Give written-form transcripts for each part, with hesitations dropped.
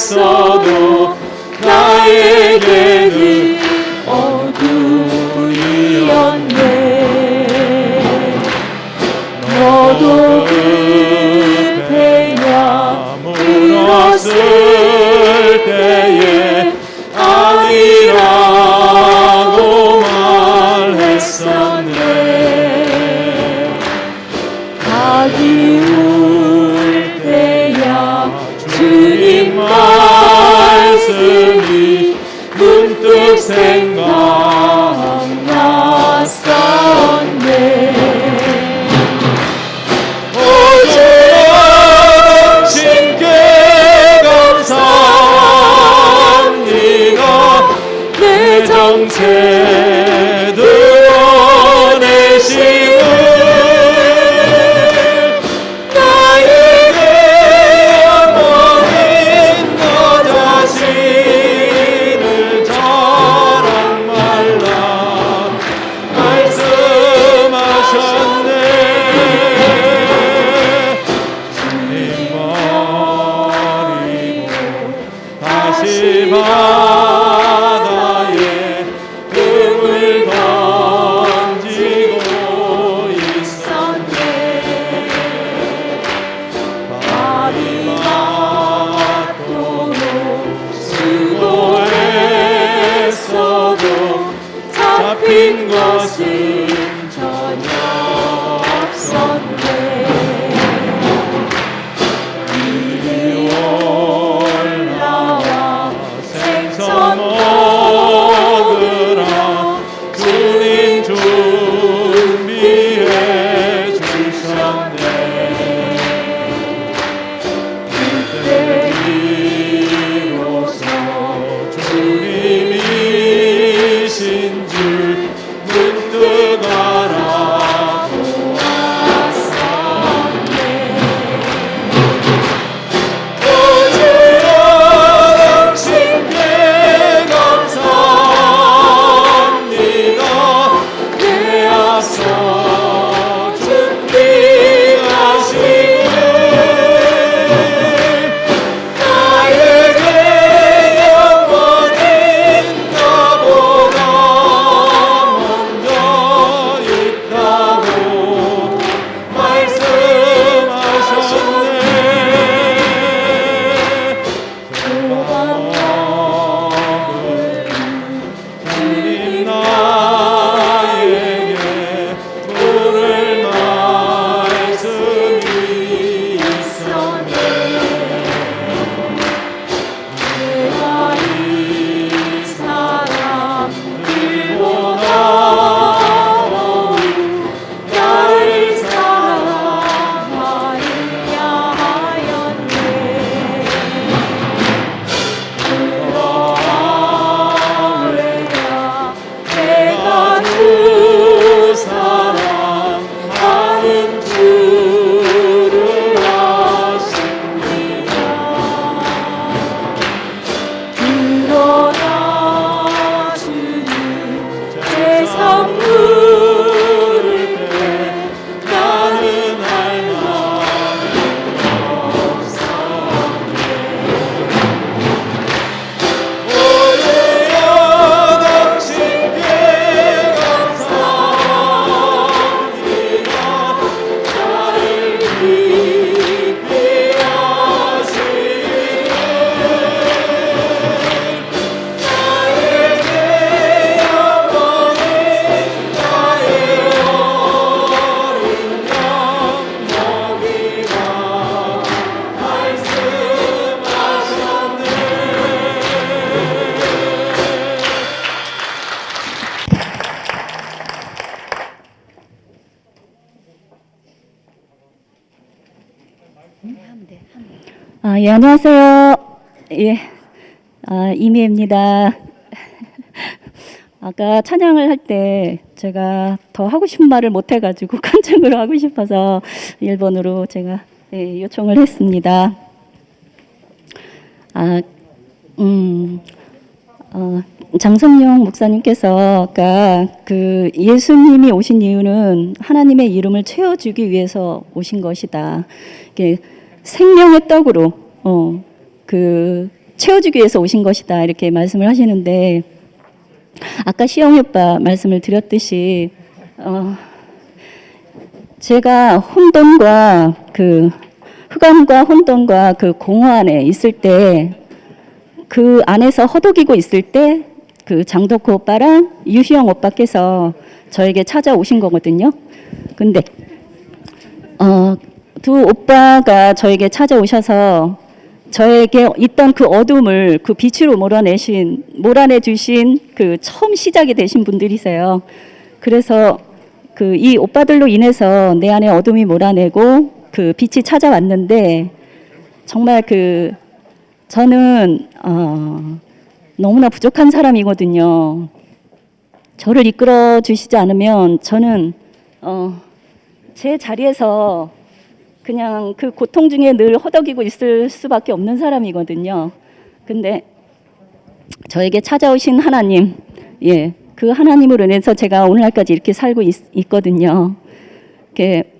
했어도 나에게는 어둠이었네. 너도 그때야 물었을 때에 아니라고 말했었네. 닭이 울 때야 주님 말씀이 문득 생각났었네. 정체 드러내시고 나에게 영원히 너 자신을 자랑 말라 말씀하셨네. 주님 버리고 다시 잡힌 것은 전혀 없었네. 이리 올라와 생선 먹으라 주님 준비해 주셨네. 그때 비로소 주님이신 줄 문득 알아보았었네. 오주여 당신께 감사합니다. 내 앞서 준비하시고 나에게 영원히 나보다 먼저 있다고 말씀하셨네. 주님 나에게 물을 말씀이 있었네. 내가 이 사람들보다 나를 사랑하였냐 하였네. 그러하외라 내가 주 사랑하는 줄을 아십니다. 그러나 주님 세상 부를 때 나는 할 말이 없었네. 오늘여 당신께 감사합니다. 나를 깊이 하시네. 나에게 영원히 나의 어린 양 먹이라 말씀하셨네. 예, 안녕하세요. 예, 이미애입니다. 아까 찬양을 할 때 제가 더 하고 싶은 말을 못 해가지고 간증으로 하고 싶어서 1번으로 제가 요청을 했습니다. 장성용 목사님께서 아까 그 예수님이 오신 이유는 하나님의 이름을 채워주기 위해서 오신 것이다. 이게 생명의 떡으로 그 채워주기 위해서 오신 것이다 이렇게 말씀을 하시는데 아까 시영이 오빠 말씀을 드렸듯이 제가 혼돈과 그 흑암과 혼돈과 그 공허 안에 있을 때 그 안에서 허덕이고 있을 때 그 장덕호 오빠랑 유희영 오빠께서 저에게 찾아오신 거거든요. 근데 두 오빠가 저에게 찾아오셔서 저에게 있던 그 어둠을 그 빛으로 몰아내 주신 그 처음 시작이 되신 분들이세요. 그래서 그 이 오빠들로 인해서 내 안에 어둠이 몰아내고 그 빛이 찾아왔는데 정말 그 저는 너무나 부족한 사람이거든요. 저를 이끌어 주시지 않으면 저는 제 자리에서 그냥 그 고통 중에 늘 허덕이고 있을 수밖에 없는 사람이거든요. 근데 저에게 찾아오신 하나님, 예, 그 하나님으로 인해서 제가 오늘날까지 이렇게 살고 있거든요.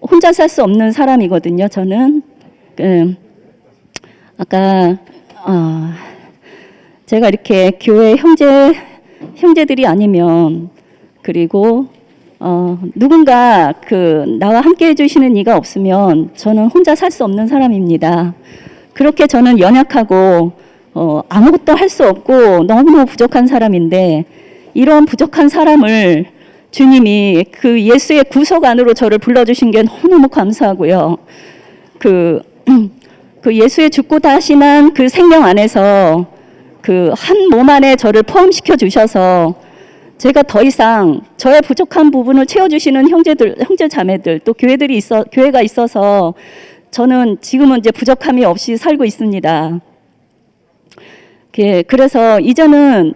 혼자 살 수 없는 사람이거든요. 저는 아까 제가 이렇게 교회 형제들이 아니면 그리고 누군가 그 나와 함께 해주시는 이가 없으면 저는 혼자 살 수 없는 사람입니다. 그렇게 저는 연약하고 아무것도 할 수 없고 너무너무 부족한 사람인데 이런 부족한 사람을 주님이 그 예수의 구속 안으로 저를 불러주신 게 너무너무 감사하고요. 그 예수의 죽고 다시난 그 생명 안에서 그 한 몸 안에 저를 포함시켜 주셔서 제가 더 이상 저의 부족한 부분을 채워주시는 형제 자매들 또 교회가 있어서 저는 지금은 이제 부족함이 없이 살고 있습니다. 그래서 이제는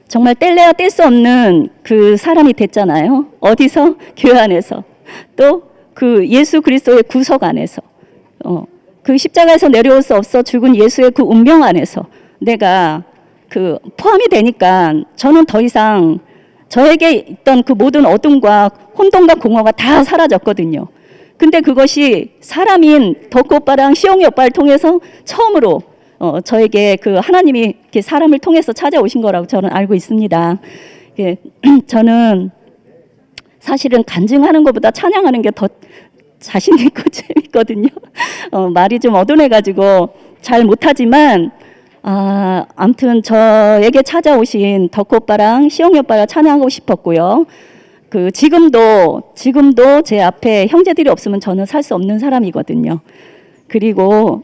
정말 뗄래야 뗄 수 없는 그 사람이 됐잖아요. 어디서? 교회 안에서. 또 그 예수 그리스도의 구속 안에서. 그 십자가에서 내려올 수 없어 죽은 예수의 그 운명 안에서 내가 그 포함이 되니까 저는 더 이상 저에게 있던 그 모든 어둠과 혼돈과 공허가 다 사라졌거든요. 근데 그것이 사람인 덕호 오빠랑 시영이 오빠를 통해서 처음으로 저에게 그 하나님이 이렇게 사람을 통해서 찾아오신 거라고 저는 알고 있습니다. 저는 사실은 간증하는 것보다 찬양하는 게 더 자신 있고 재밌거든요. 말이 좀 어둔해가지고 잘 못하지만 아무튼 저에게 찾아오신 덕호 오빠랑 시영이 오빠가 찬양하고 싶었고요. 지금도 제 앞에 형제들이 없으면 저는 살 수 없는 사람이거든요. 그리고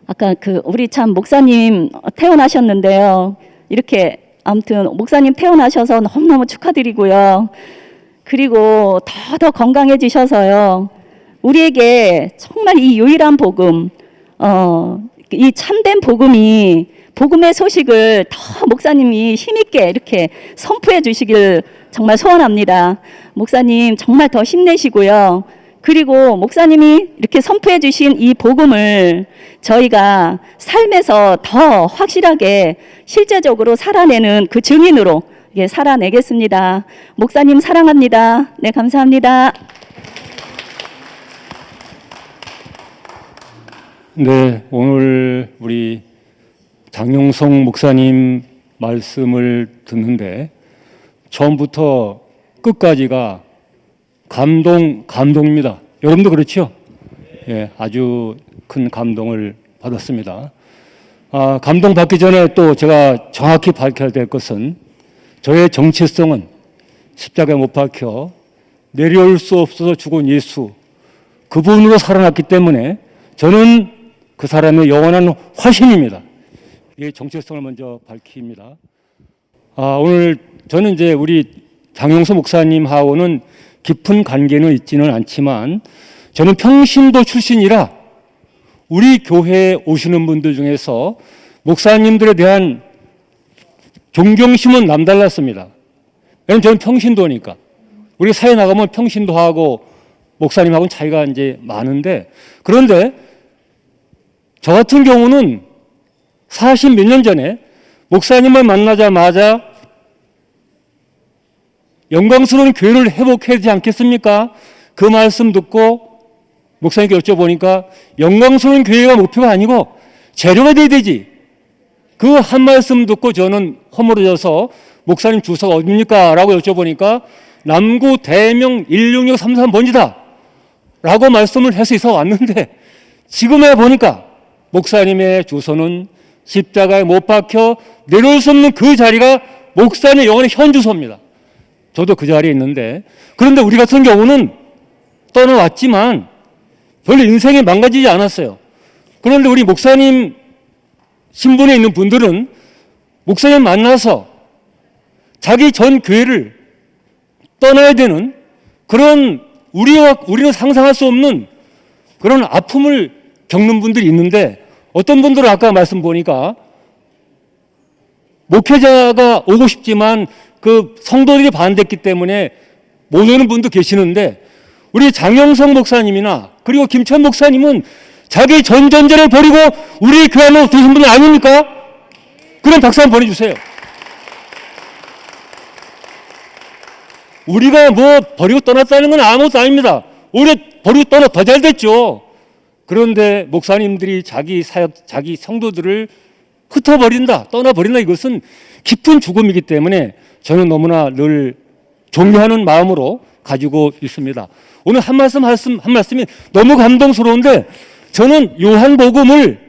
아까 우리 참 목사님 퇴원하셨는데요. 이렇게 아무튼 목사님 퇴원하셔서 너무너무 축하드리고요. 그리고 더 건강해지셔서요. 우리에게 정말 이 유일한 복음, 이 참된 복음의 소식을 더 목사님이 힘있게 이렇게 선포해 주시길 정말 소원합니다. 목사님 정말 더 힘내시고요. 그리고 목사님이 이렇게 선포해 주신 이 복음을 저희가 삶에서 더 확실하게 실제적으로 살아내는 그 증인으로 살아내겠습니다. 목사님 사랑합니다. 네, 감사합니다. 네, 오늘 우리 장용성 목사님 말씀을 듣는데 처음부터 끝까지가 감동입니다. 여러분도 그렇죠? 예, 아주 큰 감동을 받았습니다. 감동 받기 전에 또 제가 정확히 밝혀야 될 것은 저의 정체성은 십자가에 못 박혀 내려올 수 없어서 죽은 예수 그분으로 살아났기 때문에 저는 그 사람의 영원한 화신입니다. 이 정체성을 먼저 밝힙니다. 오늘 저는 이제 우리 장용서 목사님하고는 깊은 관계는 있지는 않지만 저는 평신도 출신이라 우리 교회에 오시는 분들 중에서 목사님들에 대한 존경심은 남달랐습니다. 왜냐하면 저는 평신도니까. 우리 사회 나가면 평신도하고 목사님하고는 차이가 이제 많은데 그런데 저 같은 경우는 40 몇 년 전에 목사님을 만나자마자 영광스러운 교회를 회복해야 되지 않겠습니까? 그 말씀 듣고 목사님께 여쭤보니까 영광스러운 교회가 목표가 아니고 재료가 돼야 되지. 그 한 말씀 듣고 저는 허물어져서 목사님 주소가 어딥니까? 라고 여쭤보니까 남구 대명 16633번지다 라고 말씀을 해서 이사 왔는데 지금에 보니까 목사님의 주소는 십자가에 못 박혀 내려올 수 없는 그 자리가 목사님의 영원의 현 주소입니다. 저도 그 자리에 있는데, 그런데 우리 같은 경우는 떠나왔지만 별로 인생이 망가지지 않았어요. 그런데 우리 목사님 신분에 있는 분들은 목사님 만나서 자기 전 교회를 떠나야 되는 그런 우리는 상상할 수 없는 그런 아픔을 겪는 분들이 있는데, 어떤 분들은 아까 말씀 보니까 목회자가 오고 싶지만 그 성도들이 반대했기 때문에 못 오는 분도 계시는데, 우리 장영성 목사님이나 그리고 김천 목사님은 자기 전전제를 버리고 우리 교회 안에 두신 분이 아닙니까? 그럼 박수 한번 보내주세요. 우리가 뭐 버리고 떠났다는 건 아무것도 아닙니다. 오히려 버리고 떠나 더 잘 됐죠. 그런데 목사님들이 자기 사역, 자기 성도들을 흩어버린다, 떠나버린다, 이것은 깊은 죽음이기 때문에 저는 너무나 늘 존경하는 마음으로 가지고 있습니다. 오늘 한 말씀이 너무 감동스러운데, 저는 요한복음을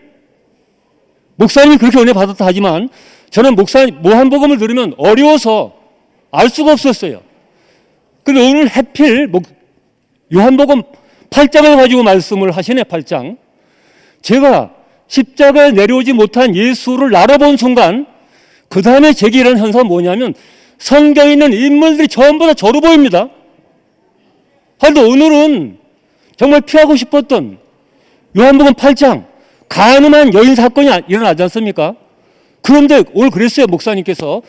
목사님이 그렇게 은혜 받았다 하지만 저는 요한복음을 들으면 어려워서 알 수가 없었어요. 근데 오늘 하필 요한복음 8장을 가지고 말씀을 하시네. 8장. 제가 십자가에 내려오지 못한 예수를 알아본 순간 그 다음에 제게 일어난 현상은 뭐냐면 성경에 있는 인물들이 전부 다 저로 보입니다. 그런데 오늘은 정말 피하고 싶었던 요한복음 8장 간음한 여인 사건이 일어나지 않습니까? 그런데 오늘 그랬어요. 목사님께서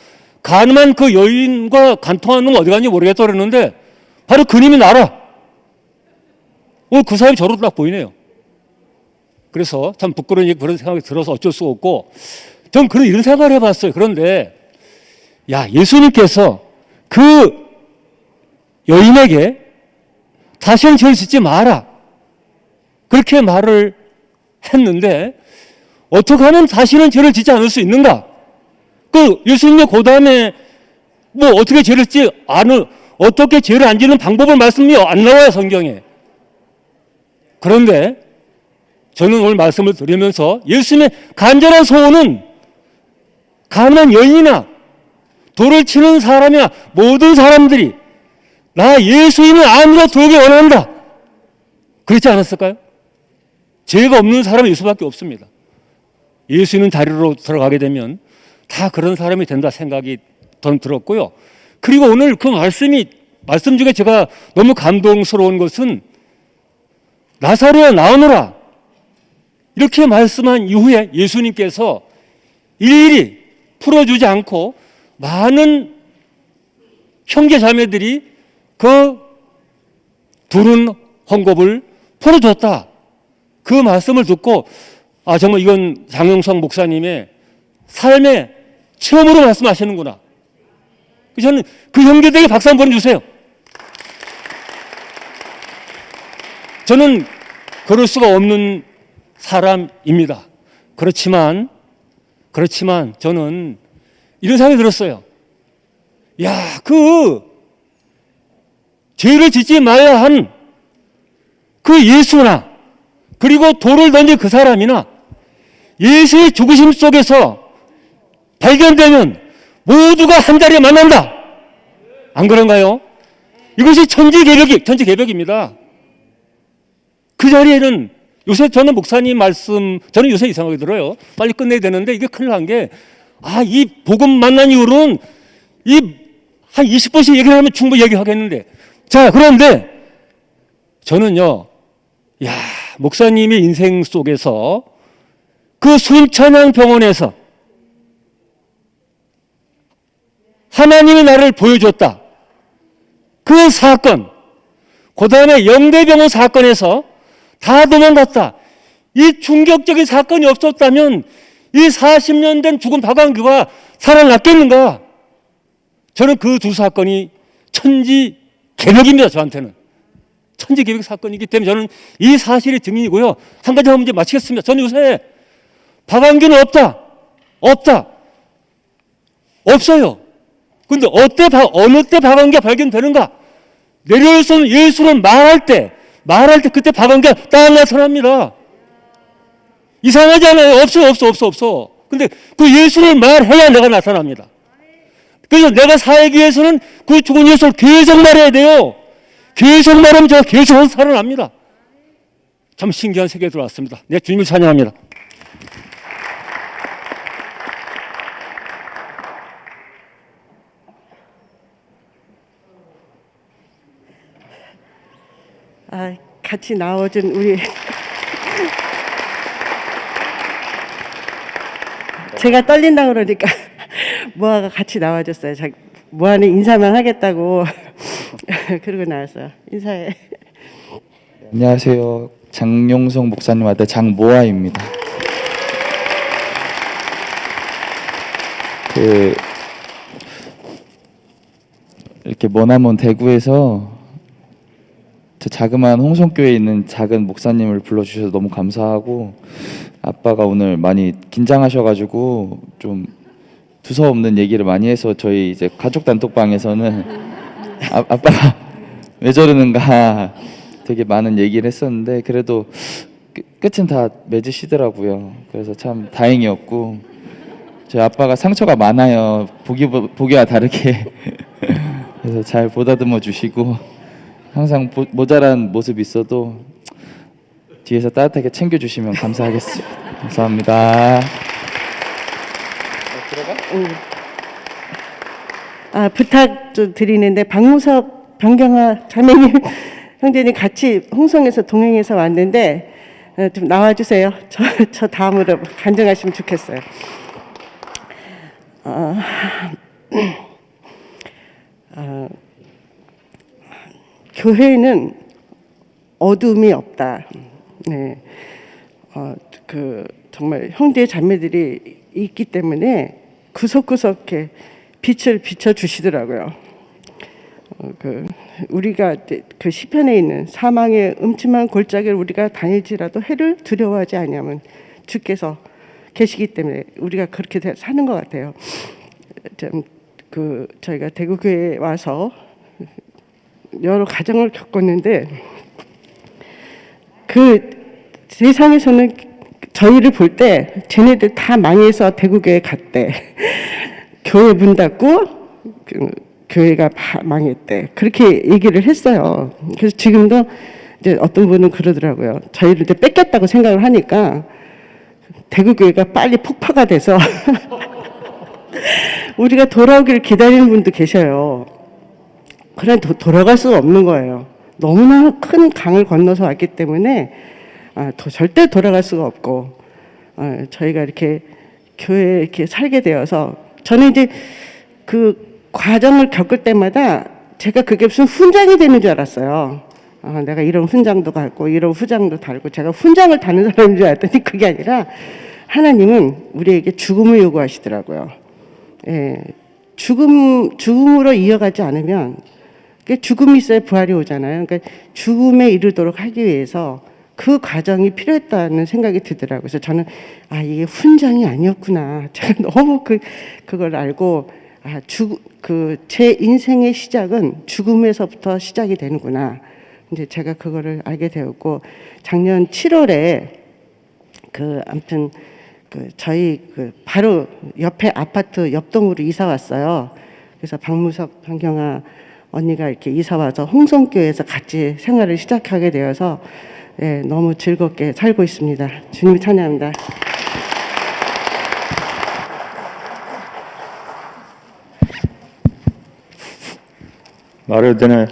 간음한 그 여인과 간통하는 놈 어디 갔는지 모르겠다 그랬는데 바로 그님이 나라. 오늘 그 사람이 저로 딱 보이네요. 그래서 참 부끄러운 그런 생각이 들어서 어쩔 수가 없고, 전 이런 생각을 해봤어요. 그런데 예수님께서 그 여인에게 다시는 죄를 짓지 마라, 그렇게 말을 했는데 어떻게 하면 다시는 죄를 짓지 않을 수 있는가? 예수님이 그 다음에 어떻게 죄를 어떻게 죄를 안 짓는 방법을 말씀이 안 나와요, 성경에. 그런데 저는 오늘 말씀을 드리면서 예수님의 간절한 소원은 가난한 여인이나 돌을 치는 사람이나 모든 사람들이 나 예수님을 안으로 들어오기 원한다, 그렇지 않았을까요? 죄가 없는 사람은 예수밖에 없습니다. 예수 있는 자리로 들어가게 되면 다 그런 사람이 된다 생각이 저는 들었고요. 그리고 오늘 그 말씀 중에 제가 너무 감동스러운 것은 나사로야 나오너라 이렇게 말씀한 이후에 예수님께서 일일이 풀어주지 않고 많은 형제 자매들이 그 두른 헝겊을 풀어줬다. 그 말씀을 듣고 정말 이건 장영성 목사님의 삶의 체험으로 말씀하시는구나. 저는 그 형제들에게 박수 한번 보내주세요. 저는 그럴 수가 없는 사람입니다. 그렇지만 저는 이런 생각이 들었어요. 죄를 짓지 말아야 한 그 예수나 그리고 돌을 던진 그 사람이나 예수의 죽으심 속에서 발견되면 모두가 한 자리에 만난다. 안 그런가요? 이것이 천지개벽입니다. 그 자리에는 요새 저는 목사님 말씀, 저는 요새 이상하게 들어요. 빨리 끝내야 되는데 이게 큰일 난 게, 이 복음 만난 이후로는 한 20번씩 얘기를 하면 충분히 얘기하겠는데. 그런데 저는요, 목사님의 인생 속에서 그 순천향 병원에서 하나님이 나를 보여줬다. 그 사건, 그 다음에 영대병원 사건에서 다 도망갔다. 이 충격적인 사건이 없었다면 이 40년 된 죽은 박완규가 살아났겠는가? 저는 그 두 사건이 천지개벽입니다. 저한테는. 천지개벽 사건이기 때문에 저는 이 사실이 증인이고요. 한 가지 하면 이제 마치겠습니다. 저는 요새 박완규는 없다. 없어요. 근데 어느 때 박완규가 발견되는가? 내려오선 예수는 말할 때 그때 박완규가 딱 나타납니다. 이상하지 않아요? 없어. 근데 그 예수를 말해야 내가 나타납니다. 그래서 내가 살기 위해서는 그 죽은 예수를 계속 말해야 돼요. 계속 말하면 제가 계속 살아납니다. 참 신기한 세계에 들어왔습니다. 네, 주님을 찬양합니다. 같이 나와준 우리 제가 떨린다 그러니까 모아가 같이 나와줬어요. 모아는 인사만 하겠다고 그러고 나왔어요. 인사해. 안녕하세요. 장용성 목사님 아들 장모아입니다. 이렇게 머나먼 대구에서 저 자그마한 홍성교회에 있는 작은 목사님을 불러주셔서 너무 감사하고, 아빠가 오늘 많이 긴장하셔가지고 좀 두서없는 얘기를 많이 해서 저희 이제 가족 단톡방에서는 아빠가 왜 저러는가 되게 많은 얘기를 했었는데, 그래도 끝은 다 맺으시더라고요. 그래서 참 다행이었고, 저희 아빠가 상처가 많아요. 보기와 다르게. 그래서 잘 보다듬어 주시고, 항상 모자란 모습 있어도 뒤에서 따뜻하게 챙겨주시면 감사하겠습니다. 감사합니다. 부탁 좀 드리는데, 박무석 변경아 자매님 형제님 같이 홍성에서 동행해서 왔는데 좀 나와주세요. 저 다음으로 간증하시면 좋겠어요. 교회는 어둠이 없다. 네. 정말 형제 자매들이 있기 때문에 구석구석에 빛을 비춰 주시더라고요. 우리가 그 시편에 있는 사망의 음침한 골짜기를 우리가 다닐지라도 해를 두려워하지 아니하면 주께서 계시기 때문에 우리가 그렇게 사는 것 같아요. 저희가 대구교회에 와서 여러 가정을 겪었는데, 그 세상에서는 저희를 볼 때 쟤네들 다 망해서 대구교회 갔대. 교회 문 닫고 교회가 망했대. 그렇게 얘기를 했어요. 그래서 지금도 이제 어떤 분은 그러더라고요. 저희를 이제 뺏겼다고 생각을 하니까 대구교회가 빨리 폭파가 돼서 우리가 돌아오기를 기다리는 분도 계셔요. 그냥 돌아갈 수가 없는 거예요. 너무나 큰 강을 건너서 왔기 때문에 절대 돌아갈 수가 없고, 저희가 이렇게 교회에 이렇게 살게 되어서, 저는 이제 그 과정을 겪을 때마다 제가 그게 무슨 훈장이 되는 줄 알았어요. 내가 이런 훈장도 달고 이런 후장도 달고 제가 훈장을 다는 사람인 줄 알았더니 그게 아니라 하나님은 우리에게 죽음을 요구하시더라고요. 예, 죽음으로 이어가지 않으면, 죽음이 있어야 부활이 오잖아요. 그러니까 죽음에 이르도록 하기 위해서 그 과정이 필요했다는 생각이 들더라고요. 그래서 저는 이게 훈장이 아니었구나. 제가 너무 그걸 알고, 제 인생의 시작은 죽음에서부터 시작이 되는구나. 이제 제가 그거를 알게 되었고, 작년 7월에 아무튼 저희 바로 옆에 아파트 옆동으로 이사 왔어요. 그래서 박무석 변경아 언니가 이렇게 이사 와서 홍성교회에서 같이 생활을 시작하게 되어서 너무 즐겁게 살고 있습니다. 주님 찬양합니다. 말해도 되나요?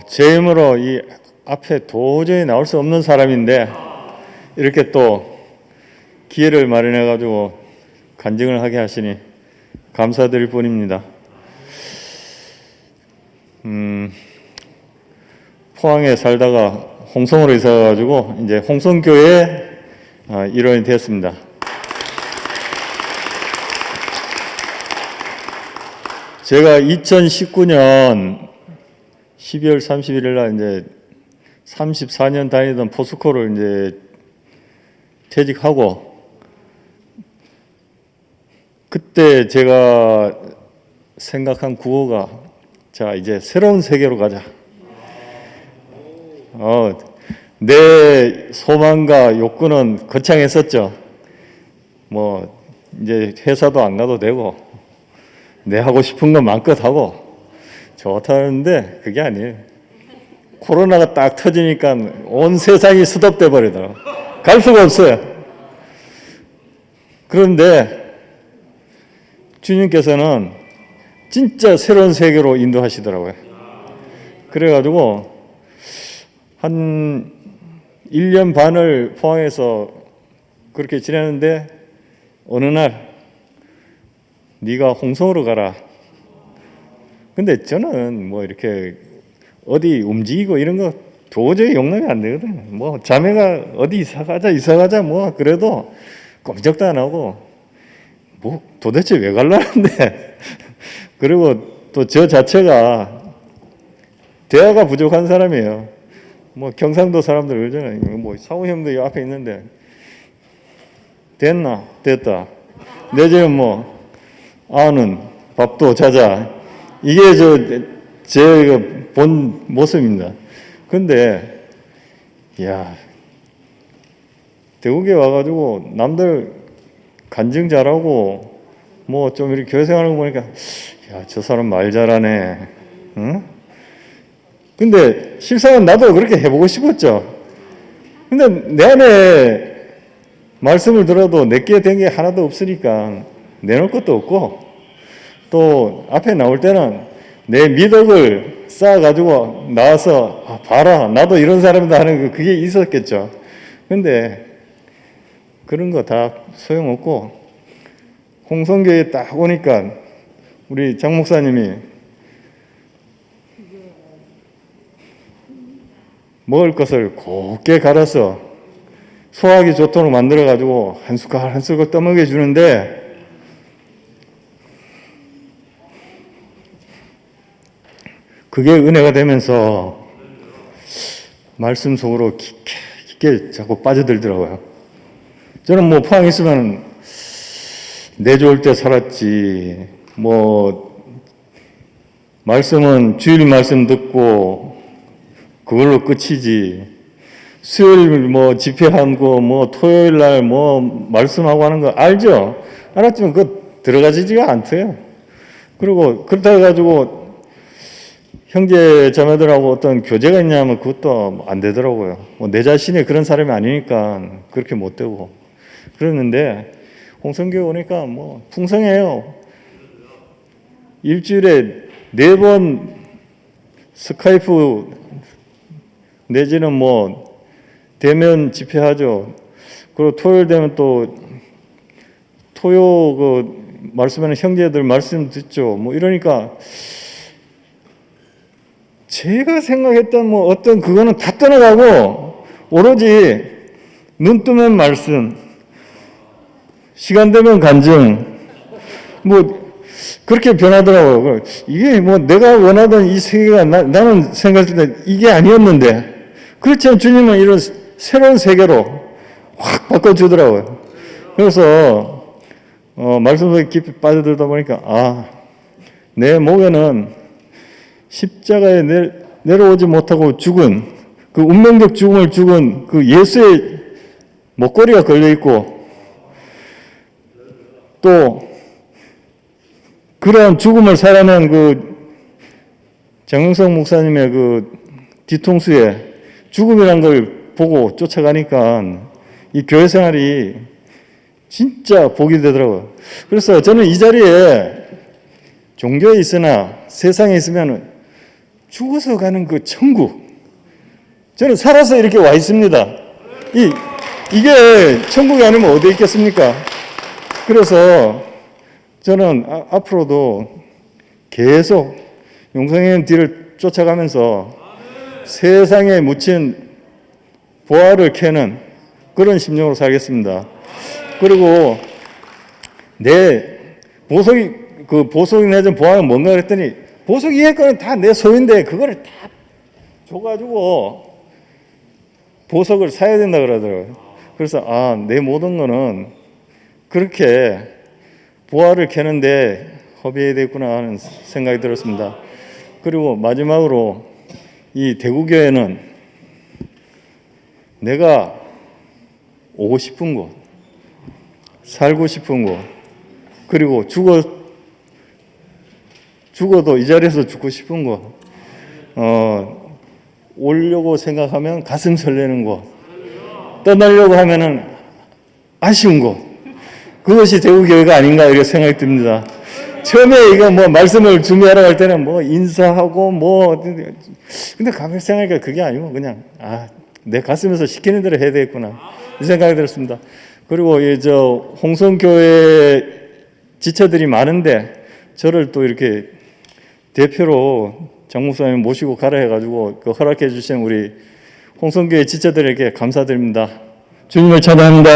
제 힘으로 이 앞에 도저히 나올 수 없는 사람인데 이렇게 또 기회를 마련해 가지고 간증을 하게 하시니 감사드릴 뿐입니다. 포항에 살다가 홍성으로 이사 가지고 이제 홍성교회 일원이 되었습니다. 제가 2019년 12월 31일 날 이제 34년 다니던 포스코를 이제 퇴직하고, 그때 제가 생각한 구호가, 자, 이제 새로운 세계로 가자. 내 소망과 욕구는 거창했었죠. 뭐 이제 회사도 안 가도 되고, 내 하고 싶은 건 마음껏 하고 좋다는데 그게 아니에요. 코로나가 딱 터지니까 온 세상이 스톱돼 버리더라고. 갈 수가 없어요. 그런데 주님께서는 진짜 새로운 세계로 인도하시더라고요. 그래가지고 한 1년 반을 포항에서 그렇게 지냈는데, 어느 날 네가 홍성으로 가라. 근데 저는 뭐 이렇게 어디 움직이고 이런 거 도저히 용납이 안 되거든. 뭐 자매가 어디 이사 가자 뭐 그래도 꼼짝도 안 하고, 뭐 도대체 왜 갈라는데. 그리고 또 저 자체가 대화가 부족한 사람이에요. 뭐 경상도 사람들 그러잖아요. 뭐 사우 형도 이 앞에 있는데, 됐나? 됐다. 내지는 뭐 아는 밥도 자자. 이게 제 본 모습입니다. 근데 야, 대구에 와가지고 남들 간증 잘하고 뭐 좀 이렇게 교회 생활하는 거 보니까, 야, 저 사람 말 잘하네. 응? 근데 실상은 나도 그렇게 해보고 싶었죠. 근데 내 안에 말씀을 들어도 내게 된 게 하나도 없으니까 내놓을 것도 없고, 또 앞에 나올 때는 내 미덕을 쌓아가지고 나와서 봐라, 나도 이런 사람이다 하는 그게 있었겠죠. 근데 그런 거 다 소용없고, 홍성교에 딱 오니까 우리 장 목사님이 먹을 것을 곱게 갈아서 소화하기 좋도록 만들어가지고 한 숟갈 한 숟갈 떠먹여 주는데, 그게 은혜가 되면서 말씀 속으로 깊게 자꾸 빠져들더라고요. 저는 뭐 포항에 있으면 내 좋을 때 살았지, 뭐 말씀은 주일 말씀 듣고 그걸로 끝이지, 수요일 뭐 집회하고 뭐 토요일 날 뭐 말씀하고 하는 거 알죠? 알았지만 그거 들어가지지가 않대요. 그리고 그렇다 해가지고 형제 자매들하고 어떤 교제가 있냐면 그것도 안 되더라고요. 뭐 내 자신이 그런 사람이 아니니까 그렇게 못 되고 그랬는데, 홍성교회 오니까 뭐 풍성해요. 일주일에 4번 스카이프 내지는 뭐 대면 집회하죠. 그리고 토요일 되면 또 토요 그 말씀하는 형제들 말씀 듣죠. 뭐 이러니까 제가 생각했던 뭐 어떤 그거는 다 떠나가고 오로지 눈 뜨면 말씀, 시간 되면 간증, 뭐 그렇게 변하더라고요. 이게 뭐 내가 원하던 이 세계가 나는 생각했을 때 이게 아니었는데, 그렇지만 주님은 이런 새로운 세계로 확 바꿔주더라고요. 그래서 말씀 속에 깊이 빠져들다 보니까 내 목에는 십자가에 내려오지 못하고 죽은 그 운명적 죽음을 죽은 그 예수의 목걸이가 걸려 있고, 또 그런 죽음을 살아낸 그 정영석 목사님의 그 뒤통수에 죽음이란 걸 보고 쫓아가니까 이 교회 생활이 진짜 복이 되더라고요. 그래서 저는 이 자리에 종교에 있으나 세상에 있으면 죽어서 가는 그 천국, 저는 살아서 이렇게 와 있습니다. 이게 천국이 아니면 어디에 있겠습니까? 그래서 저는 앞으로도 계속 용성님 뒤를 쫓아가면서 세상에 묻힌 보화를 캐는 그런 심령으로 살겠습니다. 그리고 내 보석이 내준 보화는 뭔가 그랬더니, 보석 이외의 거는 다 내 소유인데 그거를 다 줘가지고 보석을 사야 된다 그러더라고요. 그래서 내 모든 거는 그렇게 부활을 캐는데 허비해야 되겠구나 하는 생각이 들었습니다. 그리고 마지막으로 이 대구교회는 내가 오고 싶은 곳, 살고 싶은 곳, 그리고 죽어도 이 자리에서 죽고 싶은 곳, 오려고 생각하면 가슴 설레는 곳, 떠나려고 하면은 아쉬운 곳, 그것이 대구교회가 아닌가 이렇게 생각이 듭니다. 처음에 이거 뭐 말씀을 준비하러 갈 때는 뭐 인사하고 뭐 근데 가만히 생각하니까 그게 아니고 그냥 내 가슴에서 시키는 대로 해야 되겠구나 이 생각이 들었습니다. 그리고 저 홍성교회 지체들이 많은데 저를 또 이렇게 대표로 장 목사님 모시고 가라 해가지고 그 허락해 주신 우리 홍성교회 지체들에게 감사드립니다. 주님을 찬양합니다.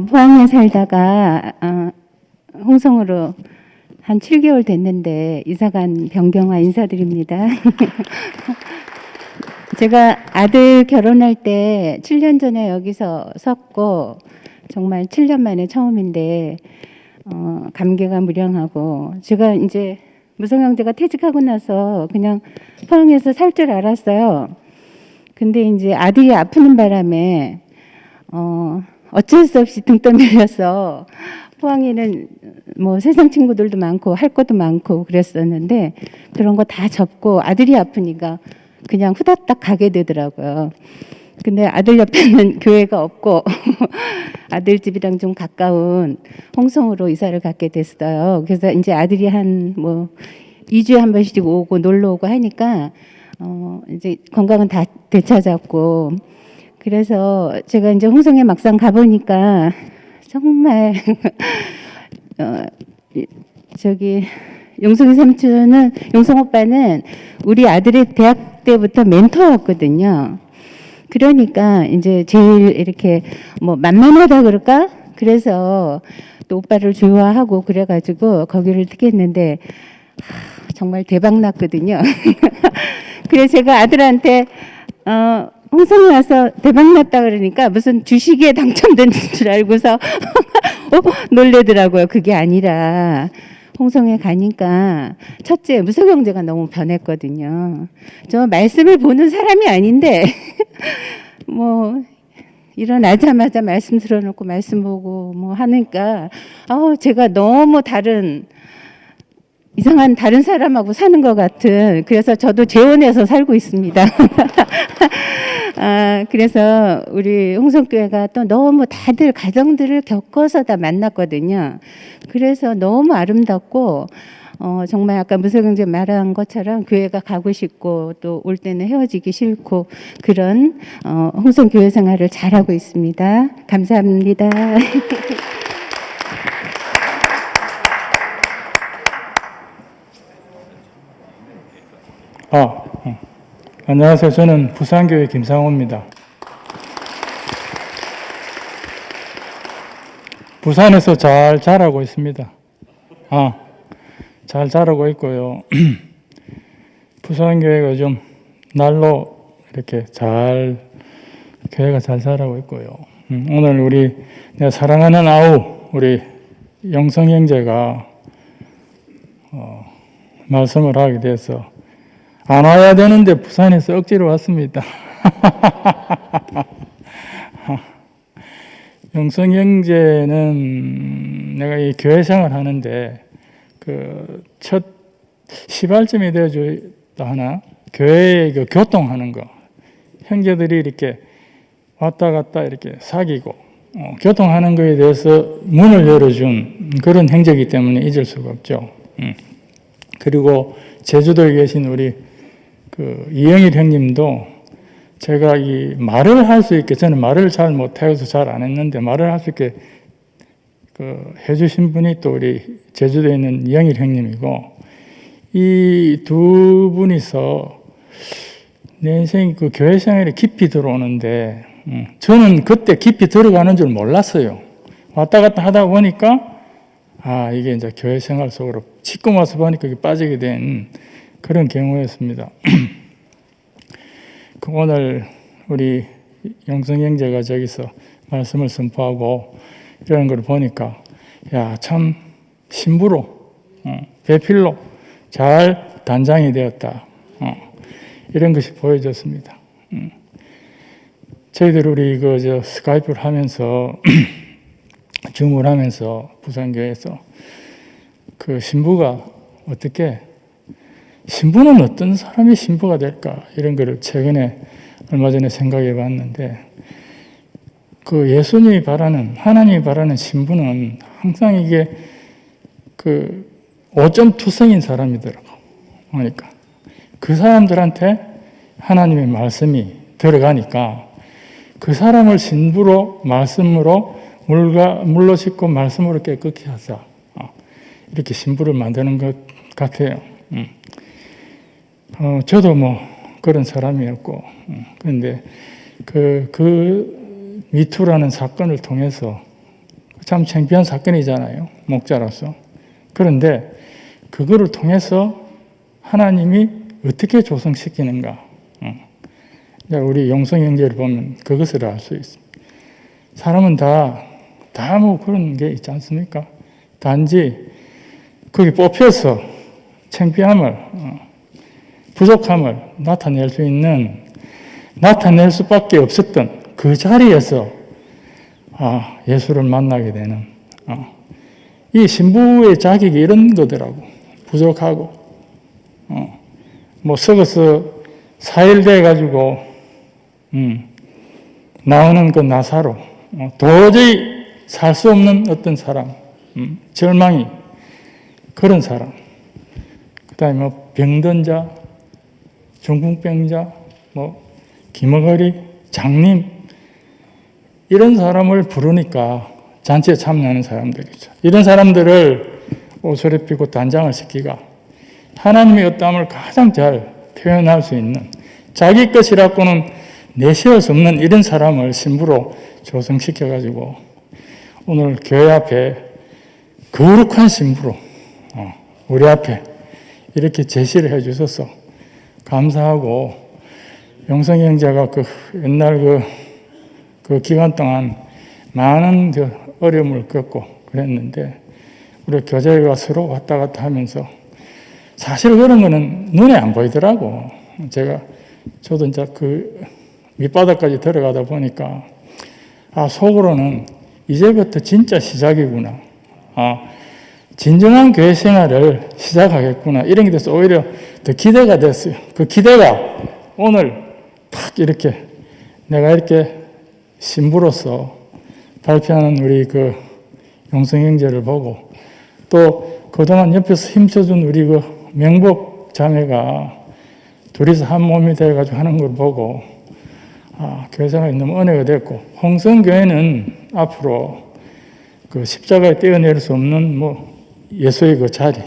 포항에 살다가 홍성으로 한 7개월 됐는데 이사간 병경아 인사드립니다. 제가 아들 결혼할 때 7년 전에 여기서 섰고 정말 7년 만에 처음인데 감개가 무량하고 제가 이제 무성형제가 퇴직하고 나서 그냥 포항에서 살 줄 알았어요. 근데 이제 아들이 아프는 바람에 어쩔 수 없이 등 떠밀려서 포항에는 뭐 세상 친구들도 많고 할 것도 많고 그랬었는데 그런 거 다 접고 아들이 아프니까 그냥 후다닥 가게 되더라고요. 근데 아들 옆에는 교회가 없고 아들 집이랑 좀 가까운 홍성으로 이사를 가게 됐어요. 그래서 이제 아들이 한 뭐 2주에 한 번씩 오고 놀러 오고 하니까 이제 건강은 다 되찾았고 그래서 제가 이제 홍성에 막상 가보니까 정말 저기 용성이 삼촌은 용성 오빠는 우리 아들의 대학 때부터 멘토였거든요. 그러니까 이제 제일 이렇게 뭐 만만하다 그럴까? 그래서 또 오빠를 좋아하고 그래가지고 거기를 택했는데 정말 대박 났거든요. 그래서 제가 아들한테 홍성에 와서 대박 났다 그러니까 무슨 주식에 당첨된 줄 알고서 놀래더라고요. 그게 아니라 홍성에 가니까 첫째 무속영제가 너무 변했거든요. 저 말씀을 보는 사람이 아닌데 뭐 일어나자마자 말씀 들어놓고 말씀 보고 뭐 하니까 제가 너무 이상한 다른 사람하고 사는 것 같은 그래서 저도 재혼해서 살고 있습니다. 그래서 우리 홍성교회가 또 너무 다들 가정들을 겪어서 다 만났거든요. 그래서 너무 아름답고 정말 아까 무속영제 말한 것처럼 교회가 가고 싶고 또 올 때는 헤어지기 싫고 그런 홍성교회 생활을 잘하고 있습니다. 감사합니다. 안녕하세요. 저는 부산교회 김상호입니다. 부산에서 잘 자라고 있습니다. 잘 자라고 있고요. 부산교회가 좀 날로 이렇게 교회가 잘 자라고 있고요. 오늘 우리 내가 사랑하는 아우 우리 영성 형제가 말씀을 하게 돼서 안 와야 되는데 부산에서 억지로 왔습니다. 영성 형제는 내가 이 교회 생활 하는데 그 첫 시발점이 되어줬다 하나 교회의 그 교통하는 거 형제들이 이렇게 왔다 갔다 이렇게 사귀고 교통하는 거에 대해서 문을 열어준 그런 형제이기 때문에 잊을 수가 없죠. 그리고 제주도에 계신 우리 그 이영일 형님도 제가 이 말을 할 수 있게 저는 말을 잘 못해서 잘 안 했는데 말을 할 수 있게 그 해주신 분이 또 우리 제주도에 있는 이영일 형님이고 이 두 분이서 내 인생 그 교회 생활에 깊이 들어오는데 저는 그때 깊이 들어가는 줄 몰랐어요. 왔다 갔다 하다 보니까 아, 이게 이제 교회 생활 속으로 지금 와서 보니까 이게 빠지게 된 그런 경우였습니다. 그 오늘 우리 영성 형제가 저기서 말씀을 선포하고 이런 걸 보니까 야, 참 신부로 배필로 잘 단장이 되었다. 이런 것이 보여졌습니다. 저희들 우리 저 스카이프를 하면서 줌을 하면서 부산교회에서 그 신부가 어떻게 신부는 어떤 사람이 신부가 될까 이런 거를 최근에 얼마 전에 생각해 봤는데 그 예수님이 바라는 하나님이 바라는 신부는 항상 이게 그 5.2성인 사람이더라고. 그러니까 그 사람들한테 하나님의 말씀이 들어가니까 그 사람을 신부로 말씀으로 물로 씻고 말씀으로 깨끗이 하사 이렇게 신부를 만드는 것 같아요. 저도 뭐 그런 사람이었고 그런데 그 미투라는 사건을 통해서 참 창피한 사건이잖아요. 목자로서. 그런데 그거를 통해서 하나님이 어떻게 조성시키는가. 우리 영성 형제를 보면 그것을 알 수 있습니다. 사람은 다 뭐 그런 게 있지 않습니까? 단지 거기 뽑혀서 창피함을, 부족함을 나타낼 수밖에 없었던 그 자리에서 예수를 만나게 되는 이 신부의 자격이 이런 거더라고. 부족하고 뭐 썩어서 4일 돼가지고 나오는 그 나사로 도저히 살 수 없는 어떤 사람, 절망이 그런 사람, 그 다음에 뭐 병든 자, 중풍병자, 뭐 기머거리, 장님 이런 사람을 부르니까 잔치에 참여하는 사람들이죠. 이런 사람들을 옷을 입히고 단장을 시키가 하나님의 어떠함을 가장 잘 표현할 수 있는 자기 것이라고는 내세울 수 없는 이런 사람을 신부로 조성시켜가지고 오늘 교회 앞에 거룩한 신부로 우리 앞에 이렇게 제시를 해주셔서 감사하고 영성이 형제가 그 옛날 그 기간 동안 많은 어려움을 겪고 그랬는데 우리 교제가 서로 왔다 갔다 하면서 사실 그런 거는 눈에 안 보이더라고. 저도 이제 그 밑바닥까지 들어가다 보니까 속으로는 이제부터 진짜 시작이구나. 진정한 교회 생활을 시작하겠구나. 이런 게 돼서 오히려 더 기대가 됐어요. 그 기대가 오늘 탁 이렇게 내가 이렇게 신부로서 발표하는 우리 그 영성 형제를 보고 또 그동안 옆에서 힘써준 우리 그 명복 자매가 둘이서 한 몸이 돼가지고 하는 걸 보고 교회 생활이 너무 은혜가 됐고 홍성교회는 앞으로 그 십자가에 떼어낼 수 없는 뭐 예수의 그 자리,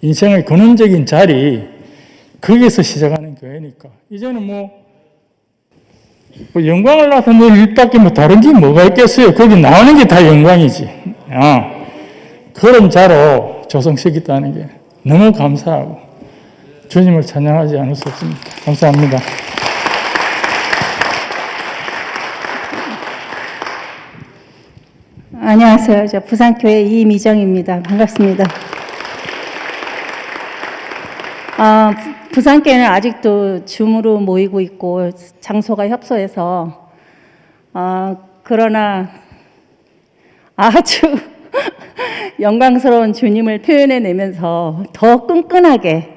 인생의 근원적인 자리 거기서 시작하는 교회니까 이제는 뭐 영광을 나타낼 일밖에 뭐 다른 게 뭐가 있겠어요. 거기 나오는 게 다 영광이지. 그런 자로 조성시켰다는 게 너무 감사하고 주님을 찬양하지 않을 수 없습니다. 감사합니다. 안녕하세요. 저 부산교회 이미정입니다. 반갑습니다. 부산교회는 아직도 줌으로 모이고 있고 장소가 협소해서 그러나 아주 영광스러운 주님을 표현해내면서 더 끈끈하게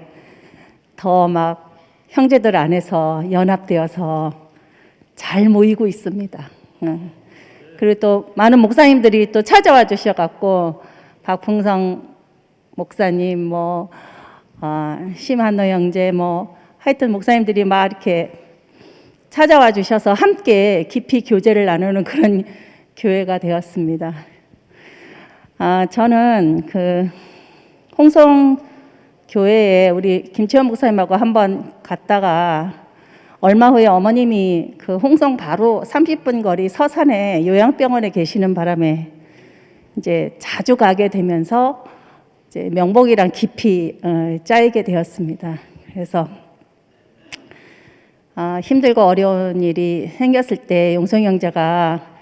더 막 형제들 안에서 연합되어서 잘 모이고 있습니다. 그리고 또 많은 목사님들이 또 찾아와 주셔갖고 박풍성 목사님, 뭐 심한노 형제, 뭐 하여튼 목사님들이 막 이렇게 찾아와 주셔서 함께 깊이 교제를 나누는 그런 교회가 되었습니다. 저는 그 홍성 교회에 우리 김치원 목사님하고 한번 갔다가 얼마 후에 어머님이 그 홍성 바로 30분 거리 서산에 요양병원에 계시는 바람에 이제 자주 가게 되면서 이제 명복이랑 깊이 짜이게 되었습니다. 그래서 힘들고 어려운 일이 생겼을 때 용성 형제가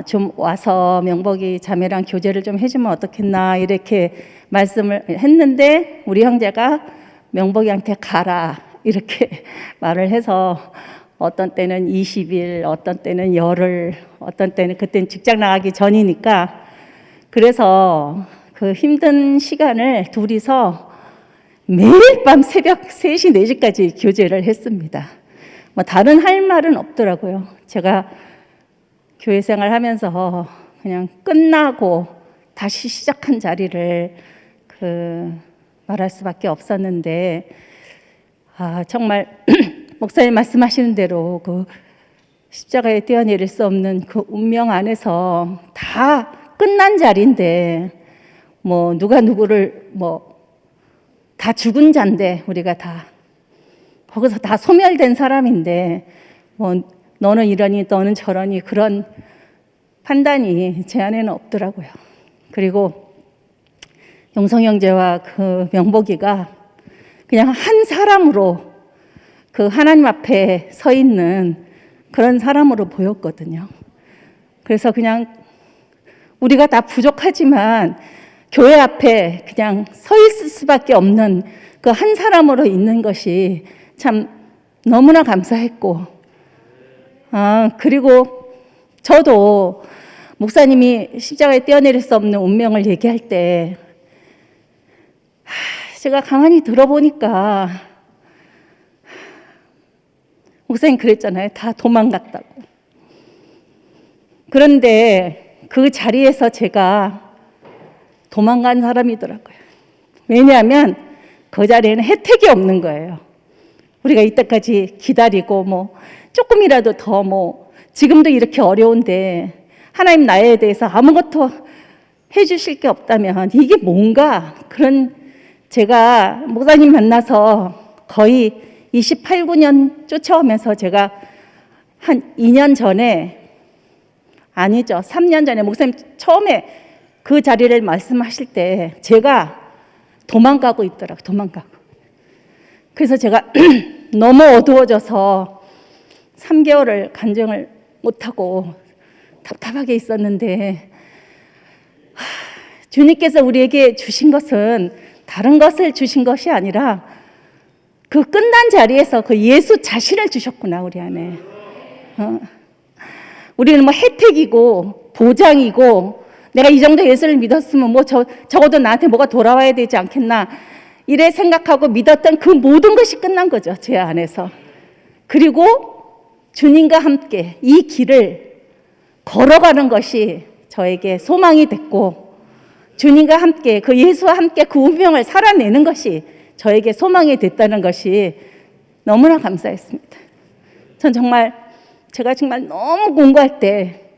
좀 와서 명복이 자매랑 교제를 좀 해주면 어떻겠나 이렇게 말씀을 했는데 우리 형제가 명복이한테 가라 이렇게 말을 해서 어떤 때는 20일, 어떤 때는 열흘, 어떤 때는 그때는 직장 나가기 전이니까 그래서 그 힘든 시간을 둘이서 매일 밤 새벽 3시, 4시까지 교제를 했습니다. 뭐 다른 할 말은 없더라고요. 제가 교회 생활 하면서 그냥 끝나고 다시 시작한 자리를 말할 수밖에 없었는데 정말 목사님 말씀하시는 대로 그 십자가에 뛰어내릴 수 없는 그 운명 안에서 다 끝난 자리인데 뭐 누가 누구를 뭐 다 죽은 자인데 우리가 다 거기서 다 소멸된 사람인데 뭐 너는 이러니 너는 저러니 그런 판단이 제 안에는 없더라고요. 그리고 용성 형제와 그 명복이가 그냥 한 사람으로 그 하나님 앞에 서 있는 그런 사람으로 보였거든요. 그래서 그냥 우리가 다 부족하지만 교회 앞에 그냥 서 있을 수밖에 없는 그 한 사람으로 있는 것이 참 너무나 감사했고, 그리고 저도 목사님이 십자가에 뛰어내릴 수 없는 운명을 얘기할 때 제가 가만히 들어보니까 목사님 그랬잖아요. 다 도망갔다고. 그런데 그 자리에서 제가 도망간 사람이더라고요. 왜냐하면 그 자리에는 혜택이 없는 거예요. 우리가 이때까지 기다리고 뭐 조금이라도 더 뭐 지금도 이렇게 어려운데 하나님 나에 대해서 아무것도 해주실 게 없다면 이게 뭔가 그런 제가 목사님 만나서 거의 28, 9년 쫓아오면서 제가 한 2년 전에 아니죠. 3년 전에 목사님 처음에 그 자리를 말씀하실 때 제가 도망가고 있더라고요. 도망가고. 그래서 제가 너무 어두워져서 3개월을 간증을 못하고 답답하게 있었는데 주님께서 우리에게 주신 것은 다른 것을 주신 것이 아니라 그 끝난 자리에서 그 예수 자신을 주셨구나 우리 안에. 우리는 뭐 혜택이고 보장이고 내가 이 정도 예수를 믿었으면 뭐 적어도 나한테 뭐가 돌아와야 되지 않겠나 이래 생각하고 믿었던 그 모든 것이 끝난 거죠 제 안에서. 그리고 주님과 함께 이 길을 걸어가는 것이 저에게 소망이 됐고 주님과 함께 그 예수와 함께 그 운명을 살아내는 것이 저에게 소망이 됐다는 것이 너무나 감사했습니다. 전 정말 제가 정말 너무 공부할 때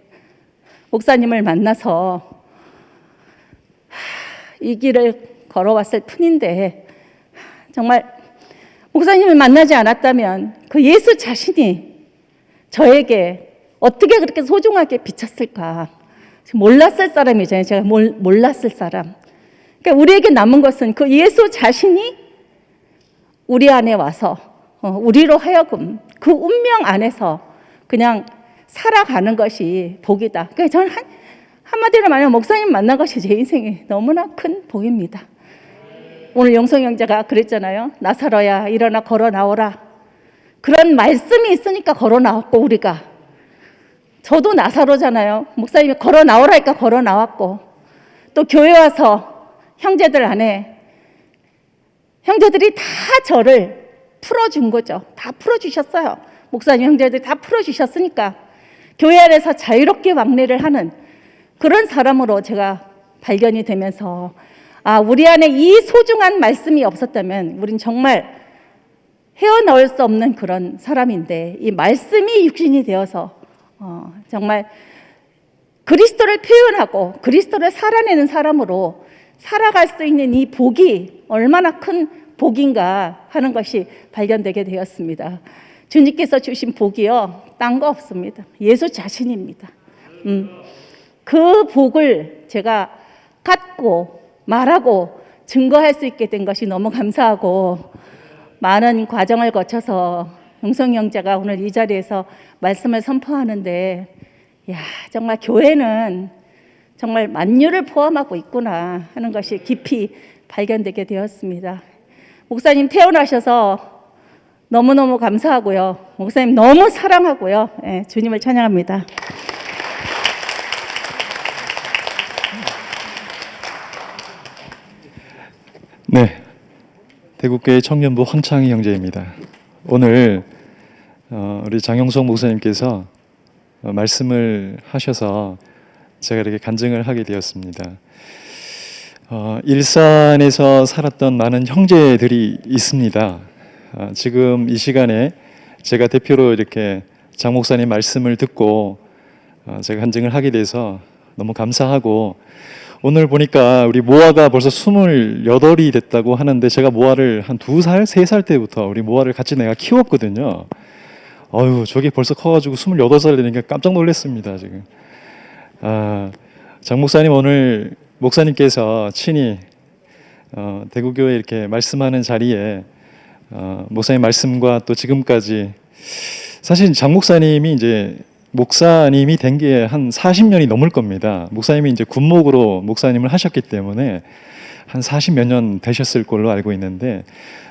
목사님을 만나서 이 길을 걸어왔을 뿐인데 정말 목사님을 만나지 않았다면 그 예수 자신이 저에게 어떻게 그렇게 소중하게 비쳤을까 몰랐을 사람이잖아요. 제가 몰랐을 사람. 그러니까 우리에게 남은 것은 그 예수 자신이 우리 안에 와서 우리로 하여금 그 운명 안에서 그냥 살아가는 것이 복이다. 그러니까 저는 한마디로 말하면 목사님 만난 것이 제 인생에 너무나 큰 복입니다. 오늘 용성 형제가 그랬잖아요. 나사로야 일어나 걸어 나오라. 그런 말씀이 있으니까 걸어 나왔고 우리가. 저도 나사로잖아요. 목사님이 걸어 나오라니까 걸어 나왔고 또 교회 와서 형제들 안에 형제들이 다 저를 풀어준 거죠. 다 풀어주셨어요. 목사님 형제들이 다 풀어주셨으니까 교회 안에서 자유롭게 왕래를 하는 그런 사람으로 제가 발견이 되면서 우리 안에 이 소중한 말씀이 없었다면 우린 정말 헤어나올 수 없는 그런 사람인데 이 말씀이 육신이 되어서 정말 그리스도를 표현하고 그리스도를 살아내는 사람으로 살아갈 수 있는 이 복이 얼마나 큰 복인가 하는 것이 발견되게 되었습니다. 주님께서 주신 복이요 딴 거 없습니다. 예수 자신입니다. 그 복을 제가 갖고 말하고 증거할 수 있게 된 것이 너무 감사하고, 많은 과정을 거쳐서 용성 형제가 오늘 이 자리에서 말씀을 선포하는데, 야, 정말 교회는 정말 만유를 포함하고 있구나 하는 것이 깊이 발견되게 되었습니다. 목사님 태어나셔서 너무너무 감사하고요. 목사님 너무 사랑하고요. 예, 주님을 찬양합니다. 네, 대구교회 청년부 황창희 형제입니다. 오늘 우리 장용석 목사님께서 말씀을 하셔서 제가 이렇게 간증을 하게 되었습니다. 일산에서 살았던 많은 형제들이 있습니다. 지금 이 시간에 제가 대표로 이렇게 장 목사님 말씀을 듣고 제가 간증을 하게 돼서 너무 감사하고, 오늘 보니까 우리 모아가 벌써 28이 됐다고 하는데, 제가 모아를 한 2살, 3살 때부터 우리 모아를 같이 내가 키웠거든요. 저게 벌써 커가지고 28살 되니까 깜짝 놀랐습니다, 지금. 장 목사님, 오늘 목사님께서 친히 대구교회 이렇게 말씀하는 자리에 목사님 말씀과 또 지금까지, 사실 장 목사님이 이제 목사님이 된 게 한 40년이 넘을 겁니다. 목사님이 이제 군목으로 목사님을 하셨기 때문에 한 40몇 년 되셨을 걸로 알고 있는데,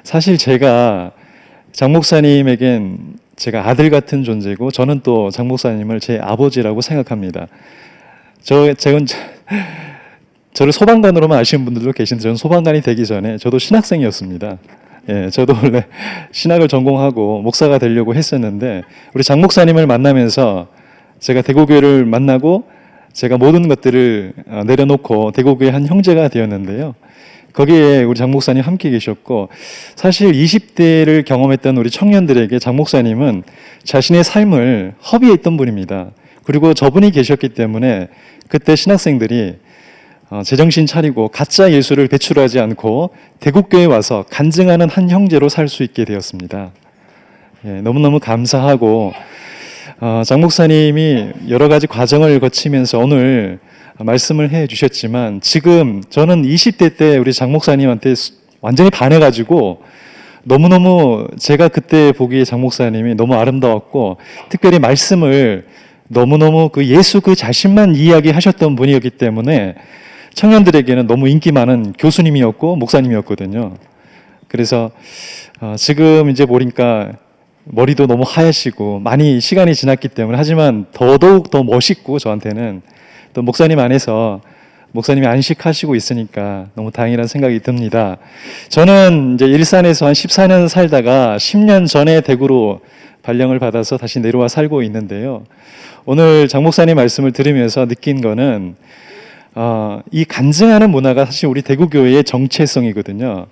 사실 제가 장 목사님에겐 제가 아들 같은 존재고, 저는 또 장 목사님을 제 아버지라고 생각합니다. 저를 소방관으로만 아시는 분들도 계신데, 저는 소방관이 되기 전에 저도 신학생이었습니다. 예, 저도 원래 신학을 전공하고 목사가 되려고 했었는데, 우리 장 목사님을 만나면서 제가 대구교회를 만나고 제가 모든 것들을 내려놓고 대구교회 한 형제가 되었는데요. 거기에 우리 장 목사님 함께 계셨고, 사실 20대를 경험했던 우리 청년들에게 장 목사님은 자신의 삶을 허비했던 분입니다. 그리고 저분이 계셨기 때문에 그때 신학생들이 제정신 차리고 가짜 예수를 배출하지 않고 대구교회에 와서 간증하는 한 형제로 살 수 있게 되었습니다. 예, 너무너무 감사하고, 장 목사님이 여러 가지 과정을 거치면서 오늘 말씀을 해 주셨지만, 지금 저는 20대 때 우리 장 목사님한테 완전히 반해가지고, 너무너무 제가 그때 보기에 장 목사님이 너무 아름다웠고, 특별히 말씀을 너무너무 그 예수 그 자신만 이야기하셨던 분이었기 때문에 청년들에게는 너무 인기 많은 교수님이었고 목사님이었거든요. 그래서 지금 이제 보니까 머리도 너무 하얗시고 많이 시간이 지났기 때문에, 하지만 더더욱 더 멋있고, 저한테는 또 목사님 안에서 목사님이 안식하시고 있으니까 너무 다행이라는 생각이 듭니다. 저는 이제 일산에서 한 14년 살다가 10년 전에 대구로 발령을 받아서 다시 내려와 살고 있는데요. 오늘 장 목사님 말씀을 들으면서 느낀 거는, 이 간증하는 문화가 사실 우리 대구교회의 정체성이거든요.